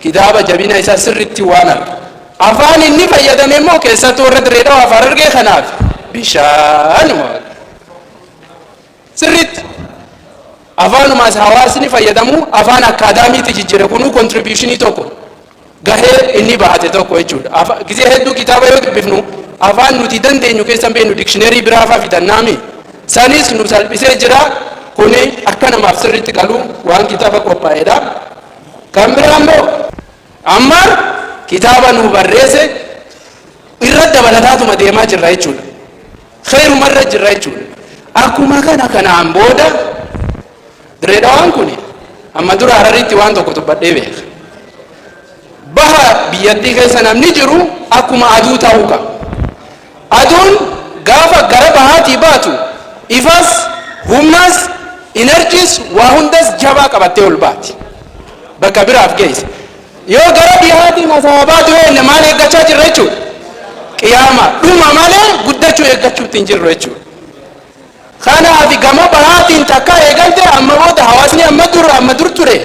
Speaker 11: kitaaba jabina isaa sirritti waan arge afaan inni fayyadame immoo keessattuu warra direedawaa afaan argee kanaaf bishaanuma sirritti afaanumaas hawaasni fayyadamu afaan akaadaamiitti jijjiire kunuu kontribiishinii tokko gahee inni baate tokko jechuudha gisee hedduu kitaaba yoo dubbifnu afaan nuti dandeenyu keessan beenu dikshineerii biraafaa fidannaami sanis nu salphisee jira kuni akka namaaf sirritti galu waan kitaaba qophaa'edha kan biraa immoo amma kitaaba nu barreesse irra dabalataatuma deemaa jirra jechuudha khayrumarra jirra jechuudha akkuma kanaan booda direedawaan kun amma dura Hararitti waan tokko dubbadhee beeka baha biyyattii keessa namni jiru akkuma aduu ta'uu qaba aduun gaafa gara bahaatii baatu ifas humnas energies waa hundas jabaa qabattee ol baati bakka biraaf geesse yoo gara bihaatii masaa baatu yoo maal eeggachaa jirra jechuudha qiyaama dhuma malee guddachuu eeggachuutti hin jirru jechuudha kanaaf gama bahaatiin takka eegalte amma booda hawaasni amma dur ture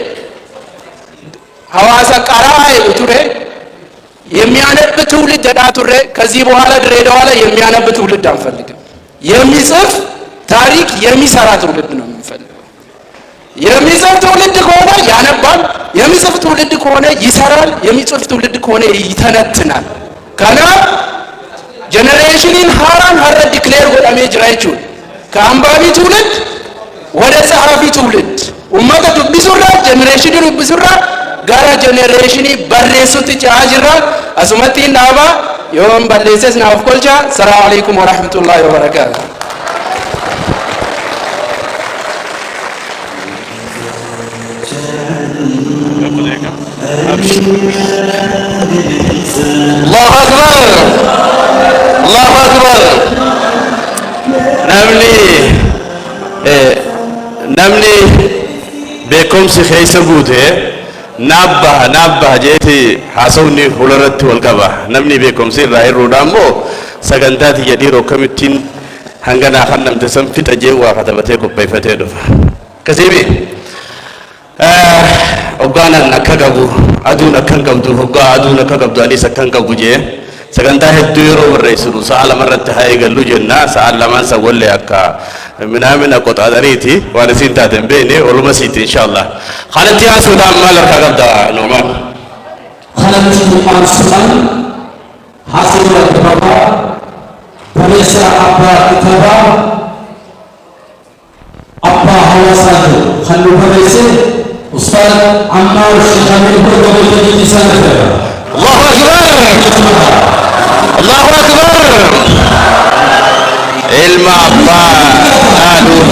Speaker 11: hawaasa qaraa ture የሚያነብ ትውልድ ዳቱሬ ከዚህ በኋላ ድሬዳዋ ላይ የሚያነብ ትውልድ አንፈልግም የሚጽፍ ታሪክ የሚሰራ ትውልድ ነው የምንፈልገው የሚጽፍ ትውልድ ከሆነ ያነባል የሚጽፍ ትውልድ ከሆነ ይሰራል የሚጽፍ ትውልድ ከሆነ ይተነትናል ከና ጀነሬሽንን ሃራን ሀረ ዲክሌር ወዳሜ ጅራይቹ ከአንባቢ ትውልድ ወደ ጸሐፊ ትውልድ ኡመተ ዱብሱራ ጀነሬሽን ዱብሱራ ጋራ ጀነሬሽን በሬሱት ጫጅራ አስመቲ ናባ ዮም በሌሰስ ናፍቆልቻ ሰላም አለይኩም ወራህመቱላሂ ወበረካቱ
Speaker 2: الله أكبر الله أكبر namni beekumsi keessa guute naabba jeeti haasawni fularratti wal qaba namni beekumsi irraa hirruudhaan immoo sagantaa tiyya dhiiroo kamittiin hanganaa kan namte san fixa jee waa katabatee qopheeffatee dhufa kasiibi hoggaanan akka qabu aduun akkan qabdu hoggaa aduun akka qabdu anis akkan qabu jee sagantaa hedduu yeroo barreessinu sa'a lamarratti haa eegallu jenna sa'a lamaan san wallee akka minaamina qoxaadariiti waan isin taaten beene oluma siiti inshallah kanatti haasuudhaan maal harkaa qabda noomaan
Speaker 3: kanatti haasuudhaan haasawaa gabaabaa barreessaa abbaa kitaabaa abbaa hawaasaatu kan nu barreesse Ustaad Ammaar Sheekh Amiin Hordofanii isaan irra.
Speaker 2: Allahu Akbar! Allahu Akbar! Ilma abbaa dhaaluun.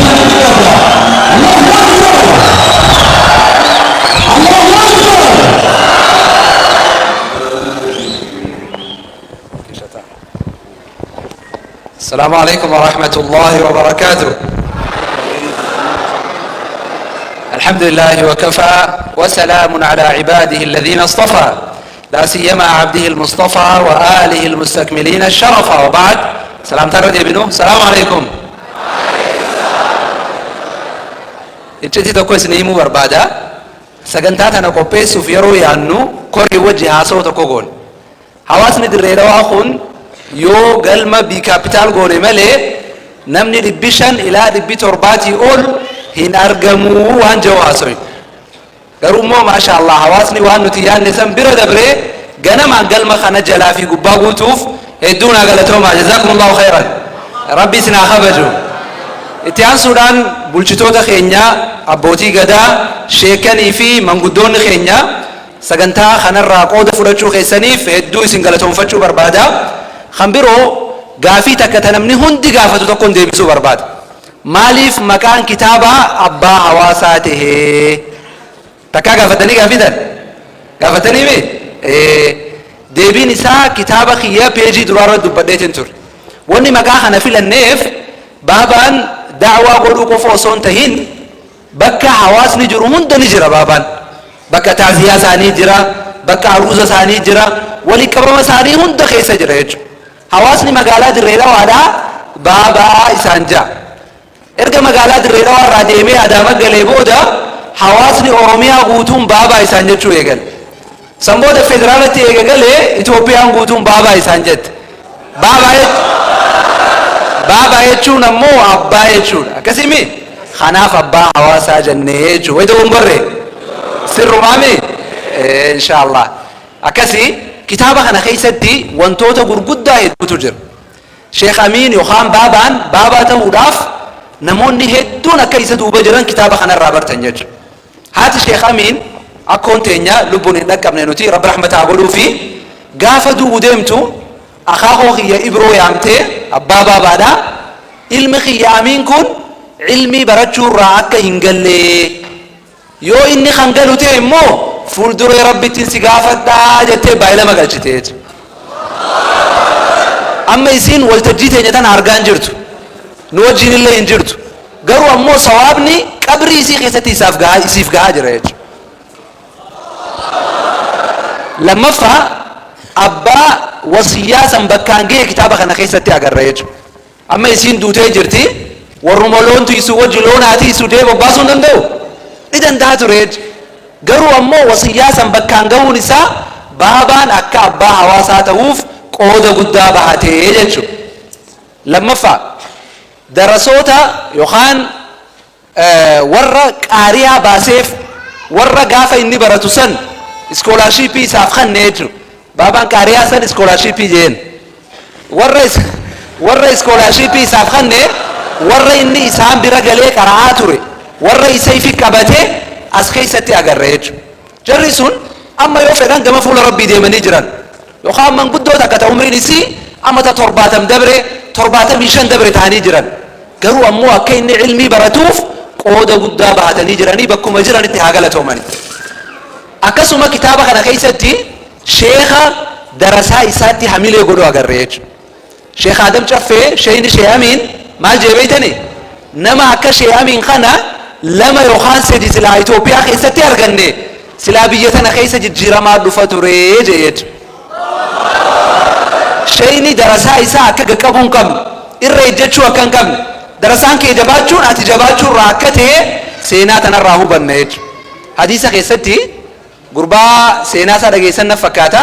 Speaker 11: السلام عليكم ورحمة الله وبركاته. الحمد لله وكفى وسلام على عباده الذين اصطفى لا سيما عبده المصطفى وآله المستكملين الشرف وبعد سلام ترد ابنه السلام عليكم. إجتي تكويس نيمو بربادا سجنتات أنا كوبيس وفيرو يانو كوري وجه هاسو تكوغون حواسني دريرو أخون yoo galma bi capital goone malee namni 500 ilaa 700 ol hin argamu waan jawaasoy garummoo maasha Allah hawaasni waan nuti yaanne san bira dabree ganamaan galma kana jalaa fi gubbaa guutuuf hedduun galatooma jazakumullahu khairan rabbi isin haa kabaju itti aansuudhaan bulchitoota keenya abbootii gadaa sheekanii fi manguddoonni keenya sagantaa kanarraa qooda fudhachuu keessaniif hedduu isin galatoomfachuu barbaada. خنبرو غافي تكتنمني هندي غافتو تكون ديبسو برباد ماليف مكان كتابة أبا حواساته تكا غافتني غافتني مي ديبي نساء كتابة خيا بيجي درارة دباديتن تور واني مكان خنفل النيف بابان دعوة قولو قفوصون تهين بكا حواس نجر هند نجر بابان بكا تعزية ساني جرا بكا عروزة ساني جرا ولي كبرما ساني هند خيسة جرا hawaasni magaalaa dirree dhawaadhaa baabaa isaan jaa erga magaalaa dirree dhawaarraa deemee adaama galee booda hawaasni oromiyaa guutuun baabaa isaan jechuu eegale san booda federaalatti eegalee Itoophiyaan guutuun baabaa isaan jette baabaa jechuun ammoo abbaa jechuudha akkasimi kanaaf abbaa hawaasaa jennee jechuu wayita wambarre sirrumaami inshaallah akkasi kitaaba kana keessatti wantoota gurguddaa hedduutu jira. Sheekh Amiin yookaan baabaa ta'uudhaaf namoonni hedduun akka isa duuba jiran kitaaba kanarraa bartan jechuudha. Haati Sheekh Amiin akkoon teenya lubbuun hin dhaqqabne nuti rabbi rahmataa godhuu fi gaafa du'u deemtu akaakoo kiyya Ibroo yaamtee abbaa baabaadhaa ilmi kiyya Amiin kun ilmii barachuurraa akka hin galle yoo inni kan galu ta'e immoo fuulduree rabbittiin si gaafadhaa jettee baay'ilama galchitee amma isiin waltajjii teenya tana argaa hin jirtu nu wajjin illee hin jirtu garuu ammoo sawaabni qabrii isii keessatti isiif gahaa jira jechuudha. Lammaffaa abbaa wasiyyaa san bakkaan ga'e kitaaba kana keessatti agarra jechuudha. Amma isiin duutee jirti warruma loontu isu wajji loonaatii isu deeba baasuu hin danda'u ni danda'a ture jechuudha. garuu ammoo wasiyyaa san bakkaan gahuun isaa baabaan akka abbaa hawaasaa ta'uuf qooda guddaa bahatee jechuudha. Lammaffaa darasoota yookaan warra qaariyaa baaseef warra gaafa inni baratu san iskoolaarshipii isaaf kanne jechuudha. Baabaan qaariyaa san iskoolaarshipii jeen warra iskoolaarshipii isaaf kanne warra inni isaan bira galee qara'aa ture warra isa ifi qabatee as keessatti agarra jechuudha. Jarri sun amma yoo fedhan gama fuula rabbii deemanii jiran yookaan manguddoota akka ta'u umriin isii amata 70 dabre 75 dabre ta'anii jiran garuu ammoo akka inni ilmii baratuuf qooda guddaa bahatanii jiranii bakkuma jiranitti haa galatoomani. Akkasuma kitaaba kana keessatti sheekha darasaa isaatti hamilee godhu agarra jechuudha. Sheekh Adam Caffee sheeyni Sheekh Amiin maal jee beeytani nama akka Sheekh Amiin kana lama yookaan sadi silaa Itoophiyaa keessatti arganne silaa biyya tana keessa jijjiiramaa dhufa ture jechuudha. Sheeyni darasaa isaa akka qaqqabuun qabnu irra ejjechuu akka hin qabne darasaan kee jabaachuun ati jabaachuun irraa akka ta'e seenaa tanarraa hubanna jechuudha. Hadiisa keessatti gurbaa seenaa isaa dhageessan na fakkaata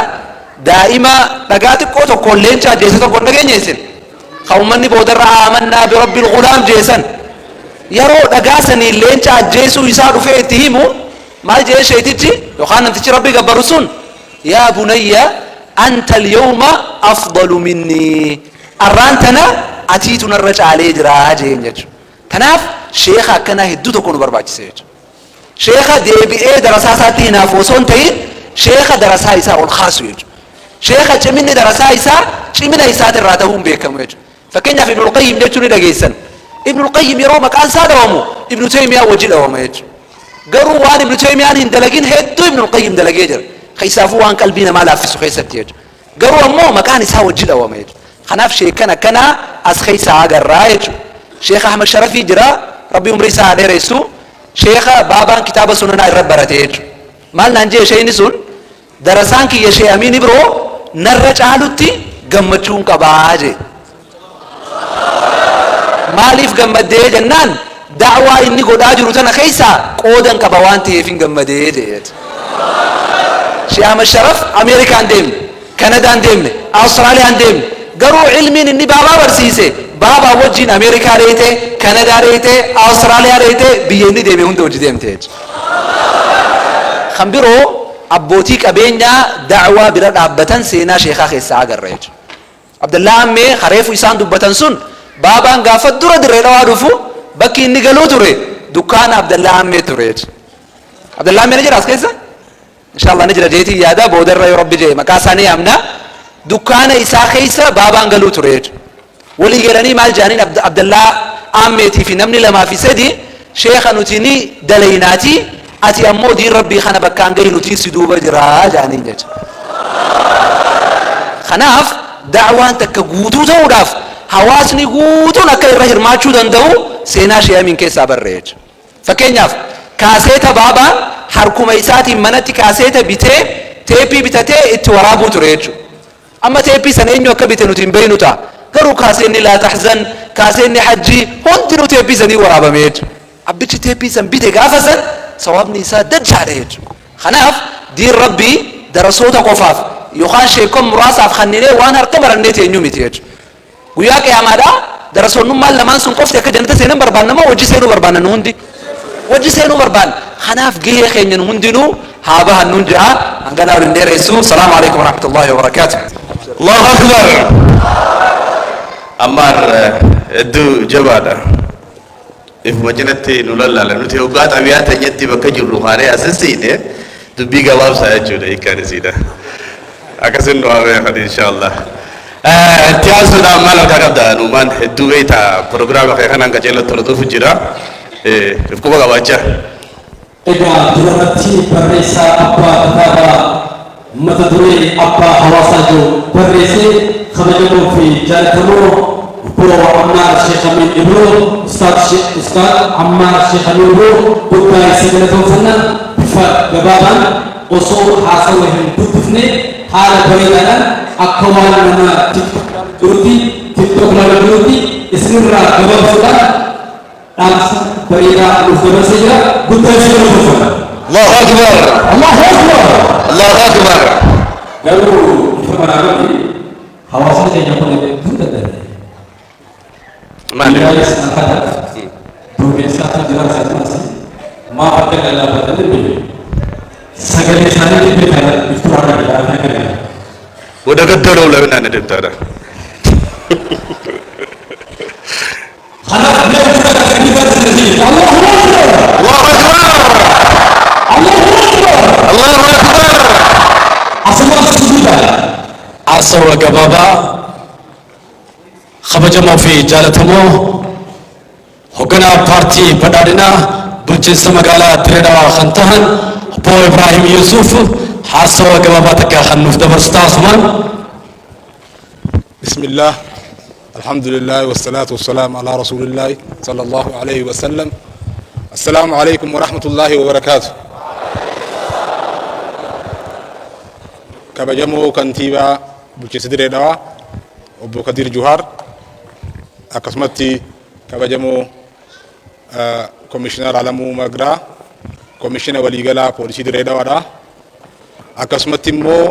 Speaker 11: daa'ima dhagaa xiqqoo tokko leenca ajjeese tokko dhageenyeessin kan uummanni boodarra aamannaa birabbil ghulaam jeesan yeroo dhagaa sanii leenca ajjeesuu isaa dhufee itti himu maal jee sheetichi yookaan namtichi rabbi gabbaru sun yaa bunayya anta alyawma afdalu minni
Speaker 12: arraantana atiitu narra caalee jiraa jeen jechuudha. Kanaaf sheekha akkanaa hedduu tokko nu barbaachise jechuudha. Sheekha deebi'ee darasaa isaatti hinaaf osoo hin ta'in sheekha darasaa isaa ol kaasu jechuudha. Sheekha ciminni darasaa isaa cimina isaatirraa ta'uun beekamu jechuudha. Fakkeenyaaf Ibnul Qayyim jechuun ni dhageessan. Ibnul Qayyim yeroo maqaan isaa dhawamu Ibnu Taymiyaa wajji dhawama jechuudha. Garuu waan Ibnu Taymiyaan hin dalagin hedduu Ibnul Qayyim dalagee jira. Keessaafuu waan qalbii namaa laaffisu keessatti jechuudha. Garuu ammoo maqaan isaa wajji dhawama jechuudha. Kanaaf sheekan akkanaa as keessaa agarraa jechuudha. Sheekh Ahmad Sharafii jira, Rabbi umrii isaa dheeressu. Sheekha baabaan kitaaba sunanaa irra barate jechuudha. Maal naan jee sheeyni sun darasaan kiyya shee Amiin Ibroo narra caalutti gammachuun qabaa jee. Maaliif gammadee jennaan da'waa inni godhaa jiru tana keessaa qoodan qaba waan ta'eef hin gammadee jee. Sheekh Ahmad Sharaf Ameerikaan deemne, Kanadaan deemne, Awustiraaliyaan deemne. Garuu ilmiin inni baabaa barsiise baabaa wajjin Ameerikaa reete, Kanadaa reete, Awustiraaliyaa reete biyya inni deeme hunda hojii deemte jechuudha. Kan biroo abbootii qabeenyaa da'waa bira dhaabbatan seenaa sheekaa keessaa agarra jechuudha. Abdallaa Ammee hareefu isaan dubbatan sun baabaan gaafa dura dirree dhawaa dhufu bakki inni galuu ture dukkaana Abdallaa Ammee ture jechuudha. Abdallaa Ammee ni jira as keessa? Inshallah ni jira jeetii yaada boodarra yoo Rabbi jee maqaa isaanii yaamna. Dukkaana isaa keessa baabaan galuu ture jechuudha. Walii galanii maal jaaniin Abdallaa Ammeetii fi namni lamaa fi sadi sheekha nuti ni dalaynaati ati ammoo diin Rabbii kana bakkaan gahi nuti si duuba jiraa jaaniin jechuudha. Kanaaf da'waan takka guutuu ta'uudhaaf hawaasni guutuun akka irra hirmaachuu danda'u seenaa Sheekh Amiin keessaa barree jechuudha. Fakkeenyaaf kaaseeta baabaan harkuma isaatiin manatti kaaseeta bitee teeppii bitatee itti waraabuu ture jechuudha. Amma teeppii sana eenyu akka bite nuti hin beeknu ta'a. Garuu kaaseenni laa tahzan, kaaseenni hajjii hundinuu teeppii sanii waraabame jechuudha. Abbichi teeppii san bite gaafa san sawaabni isaa dachaadha jechuudha. Kanaaf diin Rabbii darasoota qofaaf yookaan sheekon muraasaaf kanneenee waan harka marannee teenyu miti jechuudha. Guyyaa qiyaamaadhaa darasoonnummaan lamaan sun qofti akka jannata seenan barbaanna moo wajji seenuu barbaanna nu hundi? Wajji seenuu barbaanna. Kanaaf gahee keenya nu hundinuu haa bahan nuun ja'a. Hanganaa waliin dheeressu. Salaamu alaikum warahmatullahi wabarakaatuh.
Speaker 2: Allahu Akbar. Ammar hedduu jabaadha. Ifuma cinatti nu lallaala nuti hoggaa xabiyaa teenyatti bakka jirru haaree asisiidhe dubbii gabaabsaa jechuudha hiikkaan isiidha. Akkasin nu haamee inshallah. Itti aansuudhaan maal harkaa qabda nuumaan hedduu beeyta pirogiraama kee kanaan qaceellatti hordoofu jira. Ifkuma qabaachaa.
Speaker 3: Egaa duratti barreessaa abbaa kitaabaa mata duree abbaa hawaasaa jiru barreessee kabajamoo fi jaallatamoo Obbo Ammaar Sheekh Amiin Ibroo Ustaad Ammaar Sheekh Amiin Ibroo guddaa isa galatoomfannaa bifa gabaabaan osoo haasawa hin dubbifne haala bareedaadhaan akka waan nama tiktok laala jirutti isinirraa gabaabsuudhaan dhaamsa bareedaa nuuf dabarsee jira guddaa isa galatoomfannaa.
Speaker 2: Allahu Akbar.
Speaker 3: Allahu Akbar.
Speaker 2: Allahu Akbar.
Speaker 3: Garuu ifa baraarratti hawaasni keenya kun hedduu dadhabee.
Speaker 2: Maali?
Speaker 3: Duumessa kan jiraatan asii maaf akka galaafatan ilmi sagalee isaanii dhibbe kana iftuu akka galaafatan kan
Speaker 2: Wada gaddaroo laminaan adeemtaadha.
Speaker 3: kanaaf mee uffata kan dibatanii Allahu Akbar.
Speaker 2: Allahu Akbar.
Speaker 3: Allahu Akbar.
Speaker 2: Allahu Akbar.
Speaker 3: Asuma sujuda
Speaker 8: Asawa gabaabaa kabajamoo fi jaallatamoo hoogganaa paartii badhaadhinaa bulchiinsa magaalaa Dirree Dhawaa kan tahan Obbo Ibrahim Yusuf haasawa gabaabaa takka kan nuuf dabarsu taasifaman.
Speaker 13: بسم الله الحمد لله والصلاة والسلام على رسول الله صلى الله عليه وسلم. السلام عليكم ورحمة الله وبركاته. كبجمو كنتيبا bulchiinsa Dirree Dhawaa Obbo Kadir Juhar akkasumatti kabajamoo Komishinar Alamuu Magraa Komishina waliigalaa poolisii Dirree Dhawaadha. Akkasumatti immoo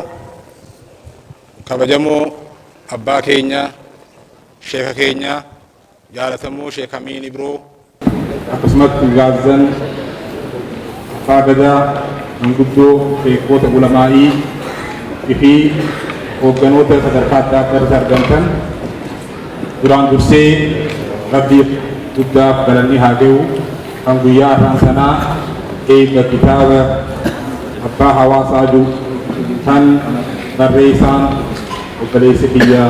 Speaker 13: kabajamoo abbaa keenya sheeka keenya jaalatamoo Sheekh Amiin Ibroo akkasumatti gaazzan abbaa gadaa manguddoo sheekota ulamaa'ii fi hoogganoota sadarkaa adda addaa irratti argamtan
Speaker 3: duraan dursee rabbiif guddaaf galanni haa ga'u kan guyyaa irraan sanaa eega kitaaba abbaa hawaasaa jiru kan barreessaan obboleessa kiyya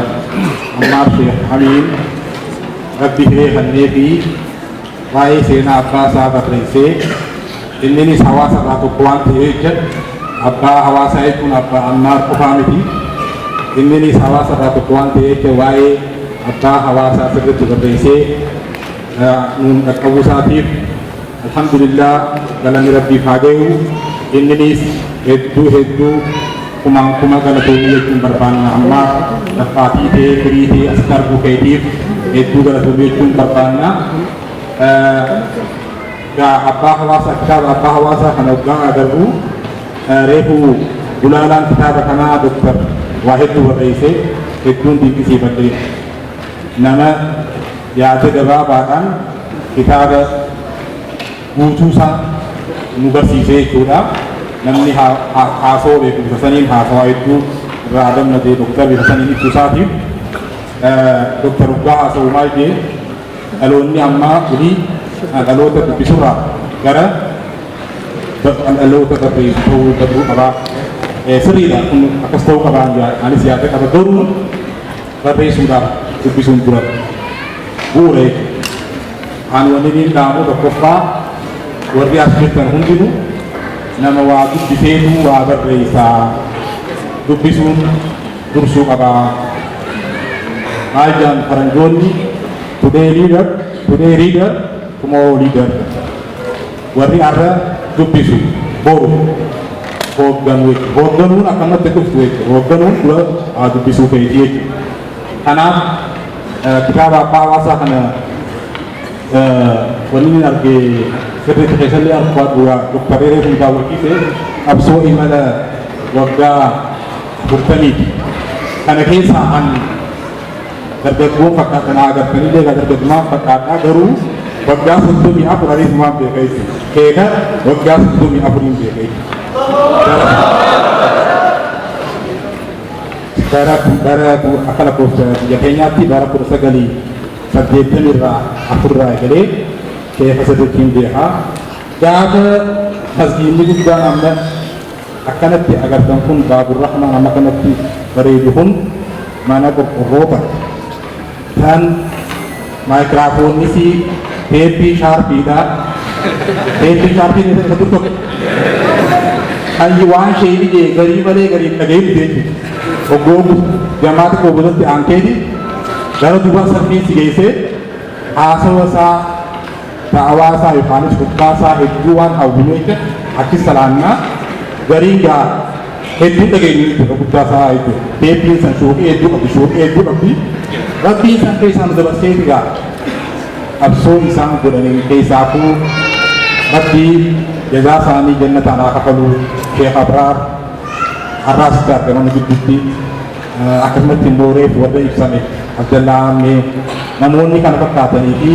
Speaker 3: Ammaar Sheekh Amiin rabbi hiree kannee fi waa'ee seenaa abbaa isaa barreessee inninis hawaasa irraa tokko waan ta'eef abbaa hawaasaa jechuun abbaa Ammaar qofaa miti inninis hawaasa irraa tokko waan ta'eef waa'ee abbaa hawaasaa sirriitti barreessee nuun dhaqqabuu isaatiif alhamdulillah galanni rabbiif haa ga'u inninis hedduu kuma galatoomii jechuun barbaanna Ammaar dhaffaatii ta'ee firii ta'ee as darbuu keetiif hedduu galatoomii jechuun barbaanna abbaa hawaasaa kitaaba abbaa hawaasaa kana waggaa agarru reefu gulaalaan kitaaba kanaa doktar waa hedduu barreessee hedduun dinqisiifadhe nama yaada gabaabaadhaan kitaaba guutuusaa nu barsiisee jechuudha. Namni haasoo beeku bifa saniin haasawaa hedduu irraa gammadee doktar bifa saniin ibsu isaatiif doktar Uggaa haasa'u maal jee dhaloonni ammaa kuni dhaloota dubbisurraa gara dhaloota barreessu ta'uu danda'uu qabaa. Sirriidha kun akkas ta'uu qabaan anis yaada qaba garuu barreessuudhaaf dubbisuun dura bu'uura ani wanni niin dhaamu tokkoffaa warri as jirtan hundinuu nama waa dubbiseetu waa barreessaa dubbisuun dursuu qabaa. Maal jedhan faranjoonni today reader tomorrow leader. Warri har'a dubbisu boru hoogganuu jechuudha. Hoogganuun akkamatti dhuftu jechuudha. Hoogganuun dura waa dubbisuu feetii jechuudha. Kanaaf kitaaba abbaa hawaasaa kana wanni argee sirriitti keessallee argaatu doktar Eeree kun daawwachiise qabsoo imala waggaa 40 kana keessaa an dargaggoon fakkaatan agartanii dargaggummaa fakkaadhaa garuu waggaa 34 ariifumaan beekayse keeka waggaa 34 beekayse bara akkana koofta biyya keenyaatti bara 1980 irraa afurraa egalee keessa saddeettiin beekaa gaafa masgiinni guddaan amma akkanatti agartan kun baabur rahmaan amma kanatti bareedu kun mana qorqorroota kan maayikiraafoonni fi teeppii shaarpiidha. Teeppii shaarpiin isa tokko hayyi waan sheeyii garii malee garii dhageessu jechuudha. Oggoogu jamaata qoobotatti aankeeti gara duubaa sarfiinsi geessee haasawa isaa ta'awaasaa yookaanis kubbaasaa hedduu waan hawwineecha achis salaannaa gariin gaa hedduu dhageenyu jechuudha guddaasaa jechuudha. Teeppiin san shooqii hedduu qabdi rabbiin san keessaan dabarseeti gaa qabsoo isaan godhanii keessaafuu rabbii jazaa isaanii jannataan haa kafaluu Sheekh Abraar har'aas argaman gidduutti akkasumatti immoo reefu warra ibsame Abdallaa Ammee namoonni kana fakkaatanii fi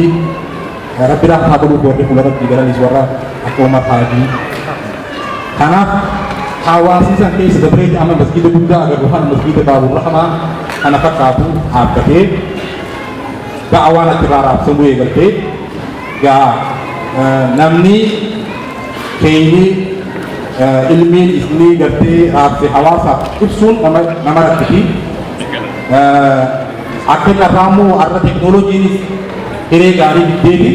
Speaker 3: rabbi haa godhuuf warri fuulduratti galanis warra akka Umar Haajii. Kanaaf hawaasni san keessa dabareetti amma masgiida guddaa agarru kana masgiida Baabur Rahmaa kana fakkaatu dhaabbatee da'awaan atti raaraabsamuu eegaltee gaa namni keenyi ilmiin isni gartee raabse hawaasaaf ibsuun nama rakkiti. Akka qarraamuu har'a teknooloojiinis hiree gaarii diddeeti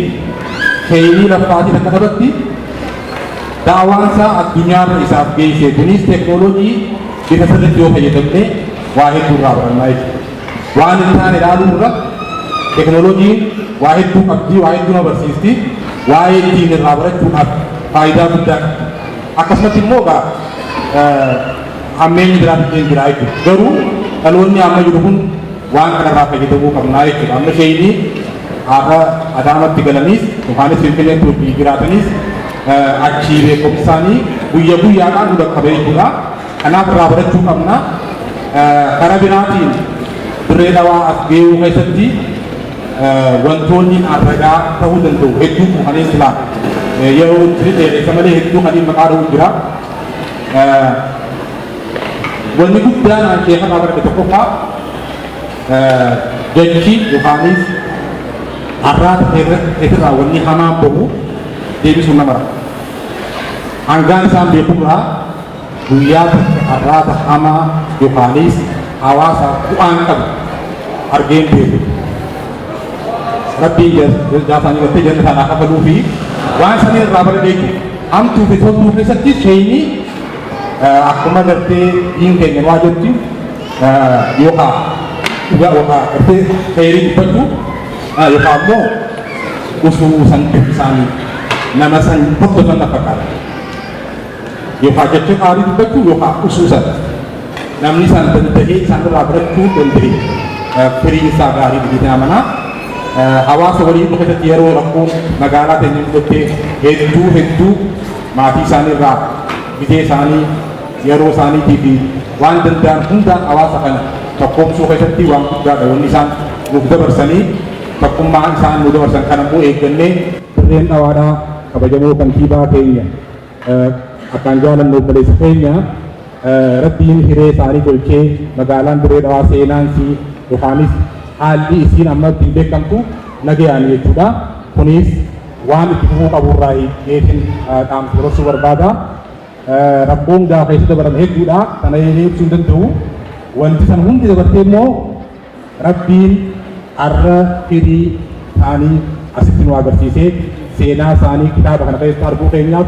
Speaker 3: keenyi laffaatii akka tapatti da'awaan isaa addunyaarra isaaf geesse kunis teknooloojii bifa sirriitti yoo fayyadamne waa hedduu irraa barannaa jechuudha. Waan hin taane ilaaluu irra teknooloojiin waa hedduu qabdi waa hedduu nama barsiisti waa'ee ittiin irraa barachuudhaaf faayidaa guddaa qabdi. Akkasumatti immoo hammeenyi biraa biddeen jiraa jechuudha. Garuu dhaloonni amma jiru kun waan kanarraa fayyadamuu qabnaa jechuudha. Amma sheeyini har'a Adaamatti galaniis yookaanis Finfinneetti hojii jiraatanis achii beekumsa isaanii guyyaa guyyaadhaan nu dhaqqabe jechuudha. Kanaaf irraa barachuu qabna. Karaa biraatiin dirree dhawaa as geeyuu keessatti wantoonni arragaa ta'uu danda'u hedduu kuufanii silaa yeroo dheeressa malee hedduu kan maqaa dha'uu jira. Wanni guddaan aan sheekha irraa barate tokkoffaa jechi yookaanis arraata irraa wanni hamaa bahu deebisuu nama rakkisa. Hangaan isaan beekurraa guyyaa tokko arraata hamaa yookaanis hawaasa bu'aan qabu argeen beeku. Rabbiin jaasaanii gartee jannataan akka faluu fi waan sanii irraa bara beeku. Hamtuu fi toltuu keessatti shayini akkuma gartee diin keenya waa jetti yookaan dhugaa yookaan gartee xeerii dubbatu yookaan immoo usuu san isaanii nama san tokko san fakkaata. Yookaan jecha qaarii dubbachuu yookaan usuu san namni san danda'ee isaan irraa barachuu danda'e firiin isaa gaarii biyya amanaa. Hawaasa waliin keessatti yeroo rakkoon magaalaa keenya keessatti hedduu maatii isaanii irraa biyya isaanii yeroo isaaniitii fi waan danda'an hunda hawaasa kana tokkoomsuu keessatti waan guddaadha wanni isaan nuuf dabarsanii tokkummaa isaan nuuf dabarsan kana immoo eeggannee dirreen dhawaadhaa kabajamoo kantiibaa keenya akkaan jaalannoo baleessa keenya rabbiin hiree isaanii tolchee magaalaan dirree dhawaa seenaansii yookaanis haalli isiin amma ittiin beekamtu nagayaan jechuudha. Kunis waan itti fufuu qaburraa eetin dhaamsa dabarsuu barbaada. Rakkoon gaafa isa dabaran hedduudha. Kana ibsuu hin danda'u. Wanti san hundi dabartee immoo rabbiin har'a firii isaanii asitti nu agarsiisee seenaa isaanii kitaaba kana keessatti arguu keenyaaf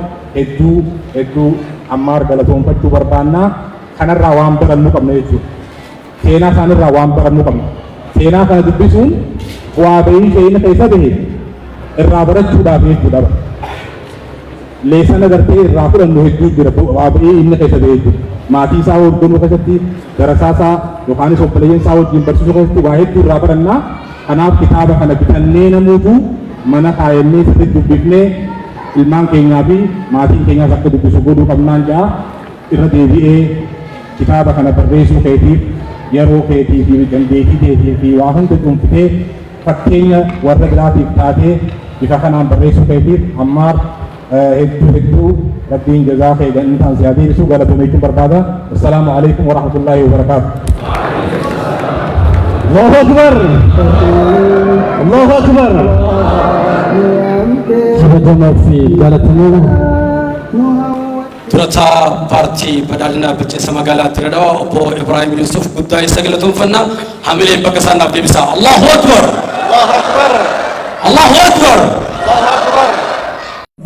Speaker 3: hedduu ammaa galatoonfachuu barbaannaa. Kanarraa waan barannuu qabna jechuudha. Seenaa isaaniirraa waan barannuu qabna. Seenaa kana dubbisuun bu'aa bahii seenaa keessa bahe irraa barachuudhaaf jechuudha. Leessana gartee irraa fudhannu hedduu jira bu'aa bahii inni keessa bahe jechuudha. Maatii isaa hordofuu keessatti darasaa isaa yookaanis obboleeyyan isaa wajjin barsiisuu keessatti waa hedduu irraa barannaa. Kanaaf kitaaba kana bitannee namuutu mana kaayannee sirriitti dubbifnee ilmaan keenyaa fi maatiin keenyaas akka dubbisu godhuu qabnaan ja'a irra deebi'ee kitaaba kana barreessuu keetiif yeroo keetii fi dandeettii keetii fi waa hunda dhuunfitee fakkeenya warra biraatiif taatee bifa kanaan barreessuu keetiif ammaar hedduu rabbiin jazaa kee gannitaan si adeemsisuu galatoomuu barbaada. Assalaamu alaikum wa rahmatullahi wa barakaatuh. Allahu akbar. Allahu akbar. Sabajamoo fi galatoomuu
Speaker 8: Turata partii badhaadhinaa bilcheessa magaalaa Dirredawaa obbo Ibrahim Yusuf guddaa isa galatoomfanna hamileen bakka isaan naaf deebisaa. Allahu akbar. Allahu akbar. Allahu akbar. Allahu akbar.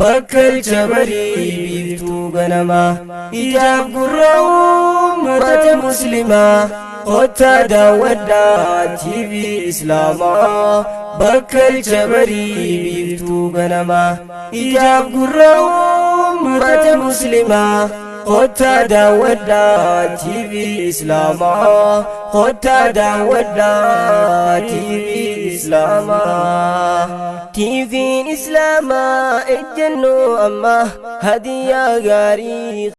Speaker 1: Bakkal jabarii biiftuu ganamaa ijaaf gurraa uummata muslimaa kottaa daawwadhaa TV Islaamaa. Bakkal jabarii biiftuu ganamaa ijaaf gurraa uummata muslimaa kottaa daawwadhaa TV Islaamaa. Kottaa daawwadhaa TV Islaamaa. TV'n Islaamaa ejjennoo amma hadiyaa gaarii